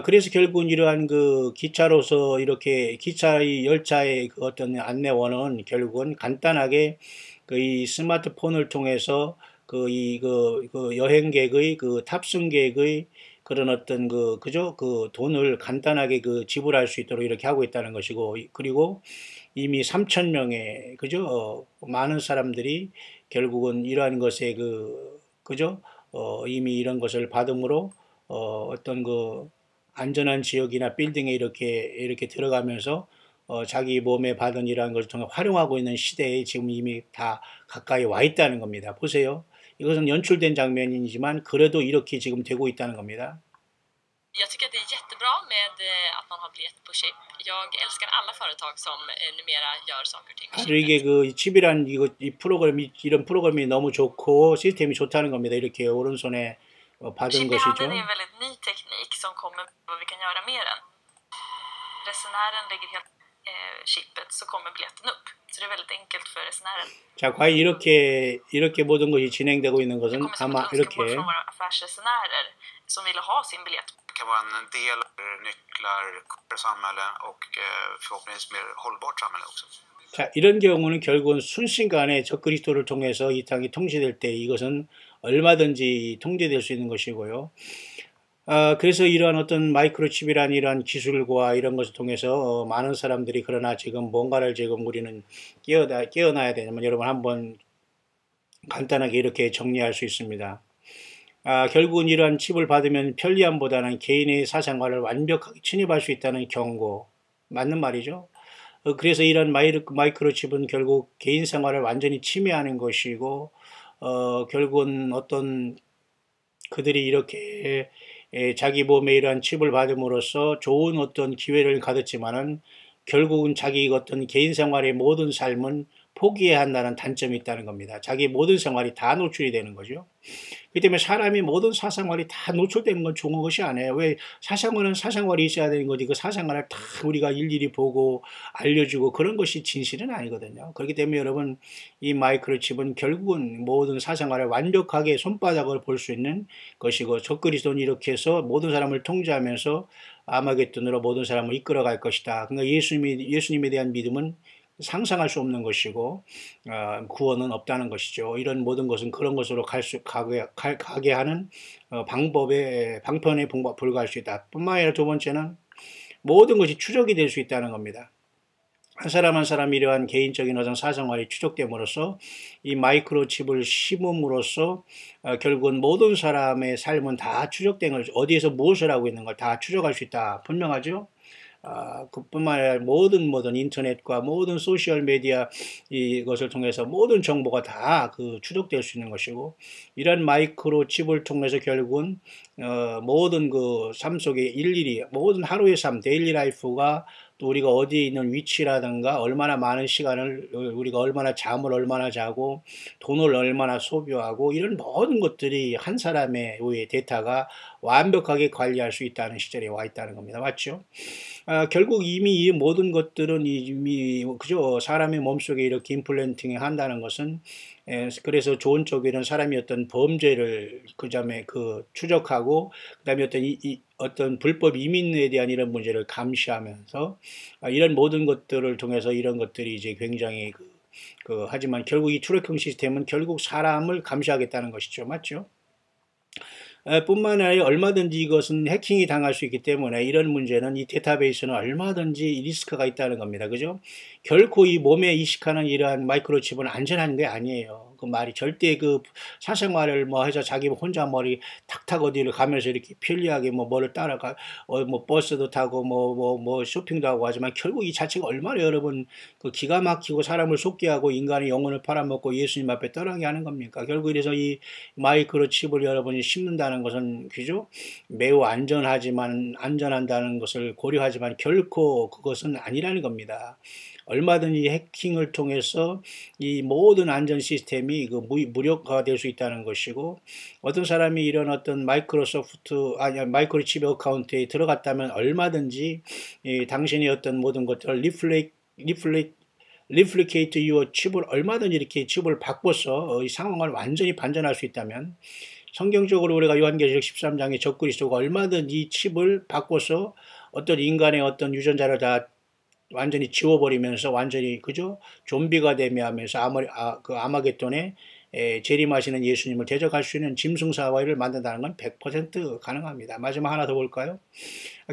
[SPEAKER 1] 그래서 결국은 이러한 그 기차로서 이렇게 기차의 열차의 그 어떤 안내원은 결국은 간단하게 그 이 스마트폰을 통해서 그 여행객의 그 탑승객의 그런 어떤 그죠? 그 돈을 간단하게 그 지불할 수 있도록 이렇게 하고 있다는 것이고, 그리고 이미 3천 명의 그죠? 많은 사람들이 결국은 이러한 것에 그죠? 이미 이런 것을 받음으로 어떤 그 안전한 지역이나 빌딩에 이렇게 들어가면서 자기 몸에 받은 이러한 것을 통해 활용하고 있는 시대에 지금 이미 다 가까이 와 있다는 겁니다. 보세요. 이것은 연출된 장면이지만 그래도 이렇게 지금 되고 있다는 겁니다.
[SPEAKER 3] Jag tycker att det är jättebra med att man har biljett på chip. Jag älskar alla företag som numera gör saker och ting med
[SPEAKER 1] 아주
[SPEAKER 3] chipet.
[SPEAKER 1] 이게 그 칩이란 이 프로그램이 이런 프로그램이 너무 좋고 시스템이 좋다는 겁니다. 이렇게 오른손에 받은 것이죠.
[SPEAKER 3] Chiphandeln är en väldigt ny teknik som kommer vad vi kan göra med den. Resenären lägger helt chipet så kommer biljetten upp. Så det är väldigt enkelt för resenären.
[SPEAKER 1] 자, 과연 이렇게 모든 것이 진행되고 있는 것은
[SPEAKER 3] Det kommer som
[SPEAKER 1] 아마
[SPEAKER 3] ett önskemål
[SPEAKER 1] 이렇게
[SPEAKER 3] från våra affärsresenärer som ville ha sin biljett.
[SPEAKER 4] Det kan vara en del av nycklar för samhälle och förhoppningsvis mer hållbart samhälle också.
[SPEAKER 1] 자, 이런 경우는 결국은 순식간에 적그리스도를 통해서 이 땅이 통치될 때 이것은 얼마든지 통제될 수 있는 것이고요. 그래서 이러한 어떤 마이크로칩이란 이러한 기술과 이런 것을 통해서 많은 사람들이 그러나 지금 뭔가를 지금 우리는 깨어나야 되냐면 여러분 한번 간단하게 이렇게 정리할 수 있습니다. 결국은 이러한 칩을 받으면 편리함보다는 개인의 사생활을 완벽하게 침입할 수 있다는 경고. 맞는 말이죠. 그래서 이런 마이크로칩은 결국 개인 생활을 완전히 침해하는 것이고, 결국은 어떤 그들이 이렇게 자기 몸에 이러한 칩을 받음으로써 좋은 어떤 기회를 가졌지만은 결국은 자기 어떤 개인 생활의 모든 삶은 포기해야 한다는 단점이 있다는 겁니다. 자기 모든 생활이 다 노출이 되는 거죠. 그렇기 때문에 사람이 모든 사생활이 다 노출되는 건 좋은 것이 아니에요. 왜 사생활은 사생활이 있어야 되는 거지 그 사생활을 다 우리가 일일이 보고 알려주고 그런 것이 진실은 아니거든요. 그렇기 때문에 여러분 이 마이크로칩은 결국은 모든 사생활을 완벽하게 손바닥을 볼 수 있는 것이고 적그리스도는 이렇게 해서 모든 사람을 통제하면서 아마겟돈으로 모든 사람을 이끌어갈 것이다. 그러니까 예수님에 대한 믿음은 상상할 수 없는 것이고 구원은 없다는 것이죠. 이런 모든 것은 그런 것으로 가게 하는 방편에 불과할 수 있다. 뿐만 아니라 두 번째는 모든 것이 추적이 될 수 있다는 겁니다. 한 사람 한 사람 이러한 개인적인 어떤 사생활이 추적됨으로써 이 마이크로칩을 심음으로써 결국은 모든 사람의 삶은 다 추적된 걸 어디에서 무엇을 하고 있는 걸 다 추적할 수 있다. 분명하죠? 그뿐만 아니라 모든 인터넷과 모든 소셜 메디어 이것을 통해서 모든 정보가 다 추적될 수 있는 것이고 이런 마이크로칩을 통해서 결국은 모든 그 삶 속에 일일이 모든 하루의 삶 데일리 라이프가 또 우리가 어디에 있는 위치라든가 얼마나 많은 시간을 우리가 얼마나 잠을 얼마나 자고 돈을 얼마나 소비하고 이런 모든 것들이 한 사람의 데이터가 완벽하게 관리할 수 있다는 시절에 와 있다는 겁니다. 맞죠? 결국 이미 이 모든 것들은 이미 그죠 사람의 몸속에 이렇게 임플란팅 한다는 것은 그래서 좋은 쪽에는 사람이 어떤 범죄를 그다음에 추적하고 그다음에 어떤 불법 이민에 대한 이런 문제를 감시하면서 이런 모든 것들을 통해서 이런 것들이 이제 굉장히 하지만 결국 이 트래킹 시스템은 결국 사람을 감시하겠다는 것이죠. 맞죠? 뿐만 아니라 얼마든지 이것은 해킹이 당할 수 있기 때문에 이런 문제는 이 데이터베이스는 얼마든지 리스크가 있다는 겁니다. 그죠? 결코 이 몸에 이식하는 이러한 마이크로칩은 안전한 게 아니에요. 그 말이 절대 그 사생활을 뭐 해서 자기 혼자 머리 탁탁 어디를 가면서 이렇게 편리하게 뭐 뭐를 따라가 뭐 버스도 타고 뭐 쇼핑도 하고 하지만 결국 이 자체가 얼마나 여러분 그 기가 막히고 사람을 속게 하고 인간의 영혼을 팔아먹고 예수님 앞에 떠나게 하는 겁니까? 결국 이래서 이 마이크로칩을 여러분이 심는다는 것은 그죠? 매우 안전한다는 것을 고려하지만 결코 그것은 아니라는 겁니다. 얼마든지 해킹을 통해서 이 모든 안전 시스템이 그 무력화될 수 있다는 것이고 어떤 사람이 이런 어떤 마이크로칩 어카운트에 들어갔다면 얼마든지 당신의 어떤 모든 것들을 리플리케이트 유어 칩을 얼마든지 이렇게 칩을 바꿔서 이 상황을 완전히 반전할 수 있다면 성경적으로 우리가 요한계시록 13장의 적그리스도가 얼마든지 이 칩을 바꿔서 어떤 인간의 어떤 유전자를 다 완전히 지워버리면서 완전히 그죠 좀비가 되면서 그 아마겟돈에 재림하시는 예수님을 대적할 수 있는 짐승 사회를 만든다는 건 100% 가능합니다. 마지막 하나 더 볼까요?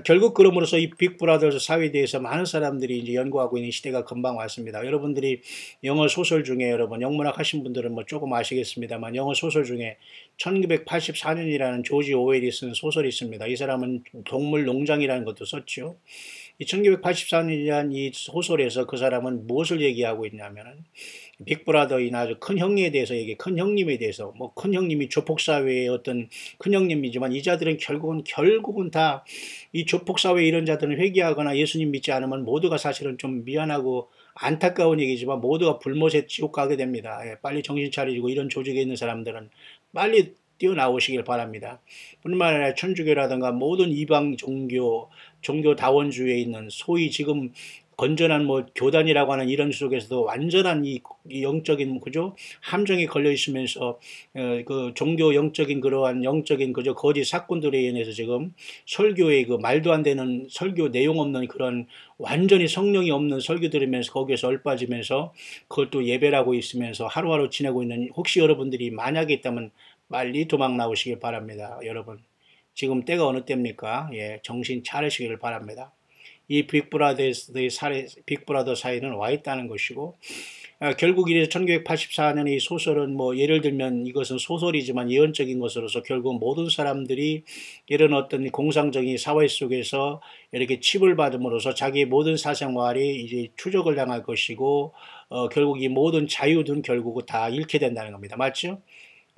[SPEAKER 1] 결국 그럼으로써 이 빅브라더스 사회에 대해서 많은 사람들이 이제 연구하고 있는 시대가 금방 왔습니다. 여러분들이 영어 소설 중에 여러분 영문학 하신 분들은 뭐 조금 아시겠습니다만 영어 소설 중에 1984년이라는 조지 오웰이 쓴 소설이 있습니다. 이 사람은 동물 농장이라는 것도 썼죠. 이 1984년이라는 이 소설에서 그 사람은 무엇을 얘기하고 있냐면은 빅브라더인 아주 큰 형에 대해서 큰 형님에 대해서 뭐 큰 형님이 조폭사회의 어떤 큰 형님이지만 이 자들은 결국은 다 이 조폭사회 이런 자들은 회개하거나 예수님 믿지 않으면 모두가 사실은 좀 미안하고 안타까운 얘기지만 모두가 불못에 지옥 가게 됩니다. 빨리 정신 차리고 이런 조직에 있는 사람들은 빨리 뛰어나오시길 바랍니다. 뿐만 아니라 천주교라든가 모든 이방 종교다원주의에 있는 소위 지금 건전한 뭐 교단이라고 하는 이런 속에서도 완전한 이 영적인 그죠 함정에 걸려 있으면서 그 종교 영적인 그러한 영적인 그저 거짓 사건들에 인해서 지금 설교의 그 말도 안 되는 설교 내용 없는 그런 완전히 성령이 없는 설교 들으면서 거기에서 얼빠지면서 그걸 또 예배라고 있으면서 하루하루 지내고 있는 혹시 여러분들이 만약에 있다면 빨리 도망 나오시길 바랍니다. 여러분 지금 때가 어느 때입니까? 정신 차리시길 바랍니다. 이 빅브라더 사회는 와 있다는 것이고 결국 이래서 1984년의 이 소설은 뭐 예를 들면 이것은 소설이지만 예언적인 것으로서 결국 모든 사람들이 이런 어떤 공상적인 사회 속에서 이렇게 칩을 받음으로써 자기의 모든 사생활이 이제 추적을 당할 것이고 결국 이 모든 자유든 결국 다 잃게 된다는 겁니다. 맞죠?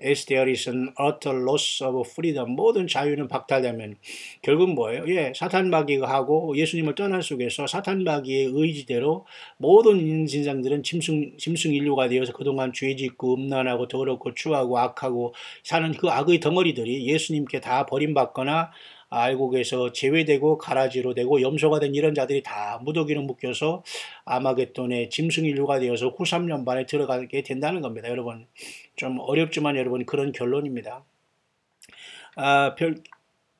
[SPEAKER 1] As there is an utter loss of freedom. 모든 자유는 박탈되면 결국 뭐예요? 사탄 마귀가 하고 예수님을 떠난 속에서 사탄 마귀의 의지대로 모든 인생들은 짐승 인류가 되어서 그동안 죄 짓고 음란하고 더럽고 추하고 악하고 사는 그 악의 덩어리들이 예수님께 다 버림받거나 알곡에서 제외되고 가라지로 되고 염소가 된 이런 자들이 다 무더기로 묶여서 아마겟돈의 짐승 인류가 되어서 후 3년 반에 들어가게 된다는 겁니다. 여러분 좀 어렵지만 여러분 그런 결론입니다.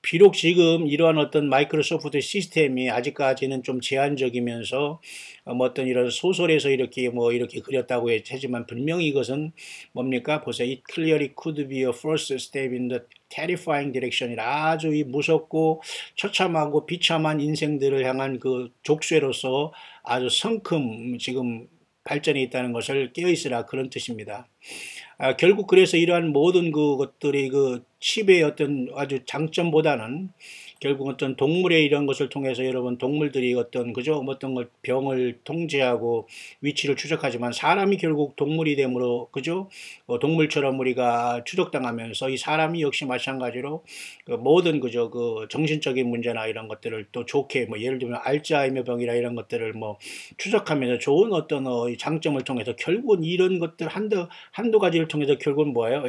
[SPEAKER 1] 비록 지금 이러한 어떤 마이크로소프트 시스템이 아직까지는 좀 제한적이면서 뭐 어떤 이런 소설에서 이렇게 그렸다고 하지만 분명히 이것은 뭡니까? 보세요. It clearly could be a first step in the terrifying direction이라 아주 이 무섭고 처참하고 비참한 인생들을 향한 그 족쇄로서 아주 성큼 지금 발전이 있다는 것을 깨어있으라 그런 뜻입니다. 결국 그래서 이러한 모든 그것들이 그 칩의 어떤 아주 장점보다는 결국 어떤 동물의 이런 것을 통해서 여러분 동물들이 어떤 병을 통제하고 위치를 추적하지만 사람이 결국 동물이 되므로 동물처럼 우리가 추적당하면서 이 사람이 역시 마찬가지로 모든 그 정신적인 문제나 이런 것들을 또 좋게 예를 들면 알츠하이머 병이나 이런 것들을 추적하면서 좋은 어떤 장점을 통해서 결국은 이런 것들 한두 가지를 통해서 결국은 뭐예요?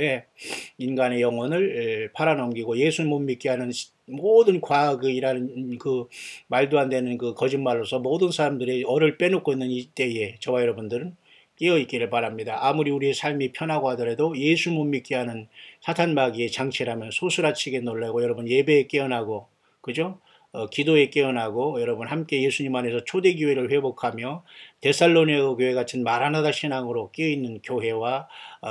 [SPEAKER 1] 인간의 영혼을 팔아넘기고 예수 못 믿게 하는 모든 과학이라는 그 말도 안 되는 그 거짓말로서 모든 사람들의 얼을 빼놓고 있는 이때에 저와 여러분들은 깨어있기를 바랍니다. 아무리 우리의 삶이 편하고 하더라도 예수 못 믿게 하는 사탄 마귀의 장치라면 소스라치게 놀라고 여러분 예배에 깨어나고 기도에 깨어나고 여러분 함께 예수님 안에서 초대교회를 회복하며 데살로니가 교회 같은 마라나다 신앙으로 깨어있는 교회와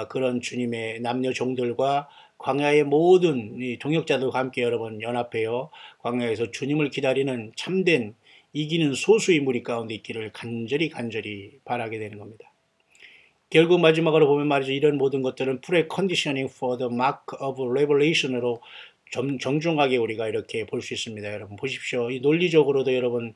[SPEAKER 1] 그런 주님의 남녀 종들과 광야의 모든 동역자들과 함께 여러분 연합하여 광야에서 주님을 기다리는 참된 이기는 소수의 무리 가운데 있기를 간절히 바라게 되는 겁니다. 결국 마지막으로 보면 말이죠. 이런 모든 것들은 pre-conditioning for the mark of revelation으로 정중하게 우리가 이렇게 볼 수 있습니다. 여러분 보십시오. 이 논리적으로도 여러분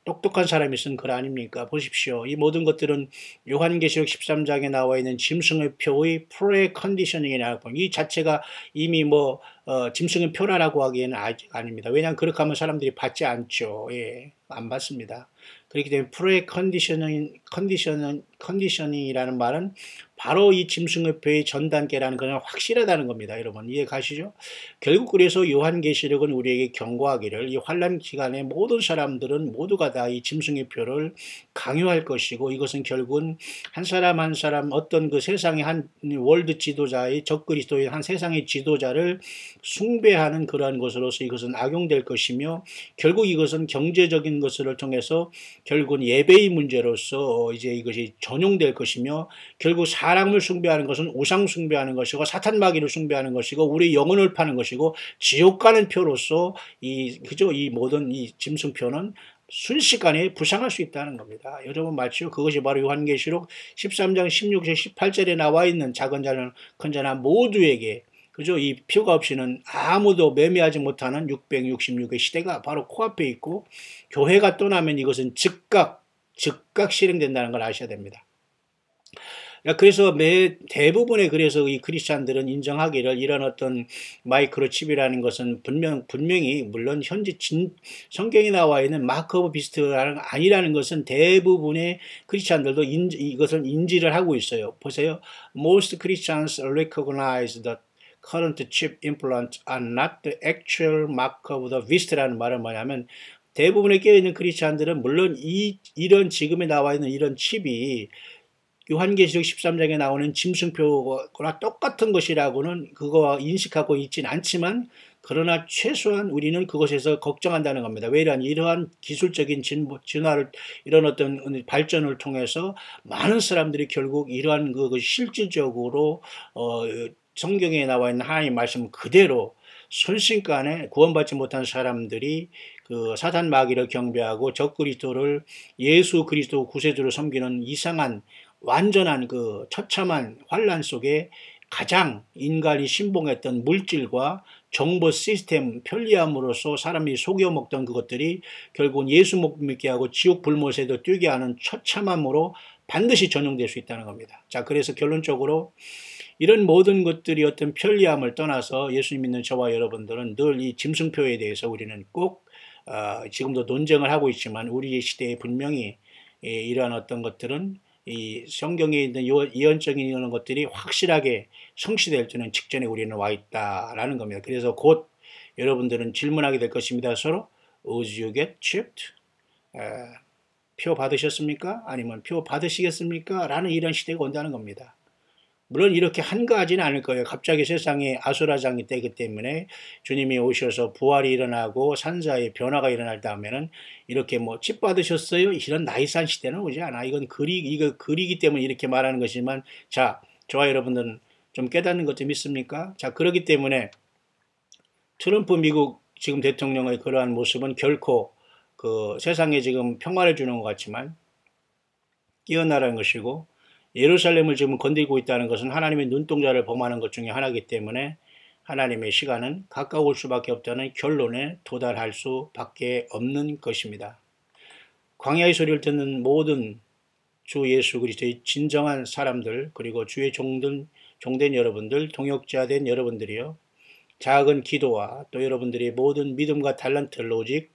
[SPEAKER 1] 똑똑한 사람이 쓴 글 아닙니까? 보십시오. 이 모든 것들은 요한계시록 13장에 나와 있는 짐승의 표의 프레컨디셔닝이라고 이 자체가 이미 짐승의 표라라고 하기에는 아직 아닙니다. 왜냐하면 그렇게 하면 사람들이 받지 않죠. 예, 안 받습니다. 그렇기 때문에 컨디셔닝이라는 말은 바로 이 짐승의 표의 전 단계라는 것은 확실하다는 겁니다. 여러분 이해 가시죠? 결국 그래서 요한계시록은 우리에게 경고하기를 이 환란 기간에 모든 사람들은 모두가 다 이 짐승의 표를 강요할 것이고 이것은 결국은 한 사람 한 사람 어떤 그 세상의 한 월드 지도자의 적그리스도의 한 세상의 지도자를 숭배하는 그러한 것으로서 이것은 악용될 것이며 결국 이것은 경제적인 것을 통해서 결국은 예배의 문제로서 이제 이것이 전용될 것이며 결국 사람을 숭배하는 것은 우상 숭배하는 것이고 사탄 마귀를 숭배하는 것이고 우리 영혼을 파는 것이고 지옥 가는 표로서 이 모든 이 짐승표는 순식간에 부상할 수 있다는 겁니다. 여러분 맞죠? 그것이 바로 요한계시록 13장 16절 18절에 나와 있는 작은 자는 큰 자나 모두에게 그죠? 이 표가 없이는 아무도 매매하지 못하는 666의 시대가 바로 코앞에 있고 교회가 떠나면 이것은 즉각 실행된다는 걸 아셔야 됩니다. 그래서 대부분의 그래서 이 크리스찬들은 인정하기를 이런 어떤 마이크로칩이라는 것은 분명히 물론 현재 성경에 나와 있는 마크 오브 비스트가 아니라는 것은 대부분의 크리스찬들도 이것을 인지를 하고 있어요. 보세요. Most Christians recognize the current chip implants are not the actual mark of the beast라는 말은 뭐냐면 대부분의 깨어있는 크리스찬들은 물론 이런 지금에 나와 있는 이런 칩이 요한계시록 13장에 나오는 짐승표와 똑같은 것이라고는 그거와 인식하고 있진 않지만 그러나 최소한 우리는 그것에서 걱정한다는 겁니다. 왜냐하면 이러한 기술적인 진화를 이런 어떤 발전을 통해서 많은 사람들이 결국 이러한 그것이 실질적으로 성경에 나와 있는 하나님의 말씀 그대로 순식간에 구원받지 못한 사람들이 그 사단 마귀를 경배하고 적그리스도를 예수 그리스도 구세주로 섬기는 이상한 완전한 그 처참한 환란 속에 가장 인간이 신봉했던 물질과 정보 시스템 편리함으로써 사람이 속여먹던 그것들이 결국은 예수 못 믿게 하고 지옥 불못에도 뛰게 하는 처참함으로 반드시 전용될 수 있다는 겁니다. 자, 그래서 결론적으로 이런 모든 것들이 어떤 편리함을 떠나서 예수님 믿는 저와 여러분들은 늘 이 짐승표에 대해서 우리는 꼭 지금도 논쟁을 하고 있지만 우리의 시대에 분명히 이러한 어떤 것들은 이 성경에 있는 예언적인 이런 것들이 확실하게 성취될 때는 직전에 우리는 와 있다라는 겁니다. 그래서 곧 여러분들은 질문하게 될 것입니다. 서로 Would you get chipped? 표 받으셨습니까? 아니면 표 받으시겠습니까? 라는 이런 시대가 온다는 겁니다. 물론 이렇게 한가하지는 않을 거예요. 갑자기 세상에 아수라장이 되기 때문에 주님이 오셔서 부활이 일어나고 산사의 변화가 일어날 다음에는 이렇게 칩 받으셨어요? 이런 나이산 시대는 오지 않아. 이거 글이기 때문에 이렇게 말하는 것이지만 자, 저와 여러분들은 좀 깨닫는 것 좀 있습니까? 자, 그렇기 때문에 트럼프 미국 지금 대통령의 그러한 모습은 결코 그 세상에 지금 평화를 주는 것 같지만 끼어나라는 것이고 예루살렘을 지금 건들고 있다는 것은 하나님의 눈동자를 범하는 것 중에 하나이기 때문에 하나님의 시간은 가까울 수밖에 없다는 결론에 도달할 수밖에 없는 것입니다. 광야의 소리를 듣는 모든 주 예수 그리스도의 진정한 사람들 그리고 주의 종된 여러분들, 동역자된 여러분들이요. 작은 기도와 또 여러분들의 모든 믿음과 달란트를 오직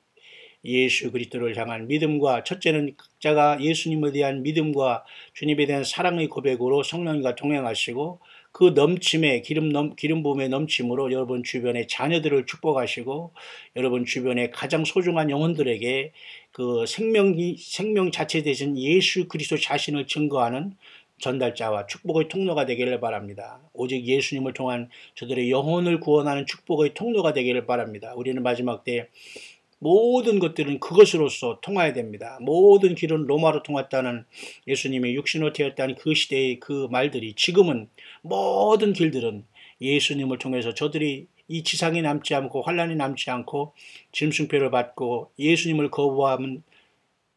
[SPEAKER 1] 예수 그리스도를 향한 믿음과 첫째는 각자가 예수님에 대한 믿음과 주님에 대한 사랑의 고백으로 성령과 동행하시고 그 넘침의 기름 부음의 넘침으로 여러분 주변의 자녀들을 축복하시고 여러분 주변의 가장 소중한 영혼들에게 그 생명 자체 되신 예수 그리스도 자신을 증거하는 전달자와 축복의 통로가 되기를 바랍니다. 오직 예수님을 통한 저들의 영혼을 구원하는 축복의 통로가 되기를 바랍니다. 우리는 마지막 때 모든 것들은 그것으로서 통해야 됩니다. 모든 길은 로마로 통했다는 예수님의 육신으로 되었다는 그 시대의 그 말들이 지금은 모든 길들은 예수님을 통해서 저들이 이 지상에 남지 않고 환란이 남지 않고 짐승표를 받고 예수님을 거부하면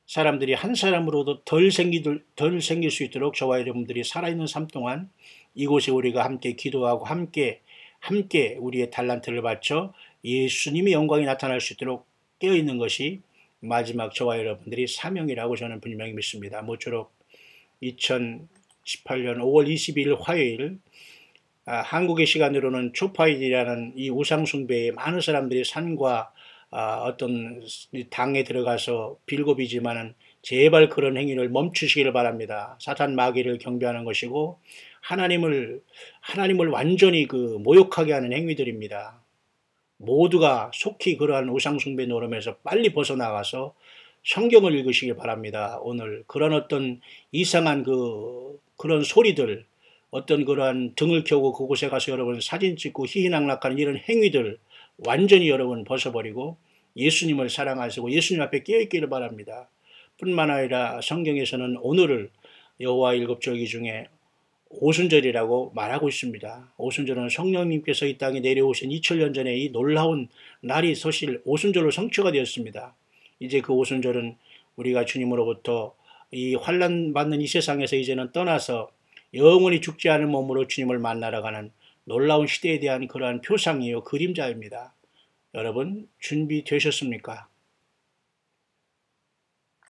[SPEAKER 1] 사람들이 한 사람으로도 덜 생길 수 있도록 저와 여러분들이 살아있는 삶 동안 이곳에 우리가 함께 기도하고 함께 우리의 달란트를 바쳐 예수님의 영광이 나타날 수 있도록 깨어있는 것이 마지막 저와 여러분들이 사명이라고 저는 분명히 믿습니다. 모쪼록 2018년 5월 22일 화요일 한국의 시간으로는 초파일이라는 이 우상숭배에 많은 사람들이 산과 어떤 당에 들어가서 빌고비지만은 제발 그런 행위를 멈추시기를 바랍니다. 사탄 마귀를 경배하는 것이고 하나님을 완전히 모욕하게 하는 행위들입니다. 모두가 속히 그러한 우상숭배 노름에서 빨리 벗어나가서 성경을 읽으시길 바랍니다. 오늘 그런 어떤 이상한 그런 소리들, 어떤 그러한 등을 켜고 그곳에 가서 여러분 사진 찍고 희희낙낙하는 이런 행위들 완전히 여러분 벗어버리고 예수님을 사랑하시고 예수님 앞에 깨어있기를 바랍니다. 뿐만 아니라 성경에서는 오늘을 여호와 일곱절기 중에 오순절이라고 말하고 있습니다. 오순절은 성령님께서 이 땅에 내려오신 2000년 전에 이 놀라운 날이 사실 오순절로 성취가 되었습니다. 이제 그 오순절은 우리가 주님으로부터 이 환난 받는 이 세상에서 이제는 떠나서 영원히 죽지 않은 몸으로 주님을 만나러 가는 놀라운 시대에 대한 그러한 표상이요 그림자입니다. 여러분 준비되셨습니까?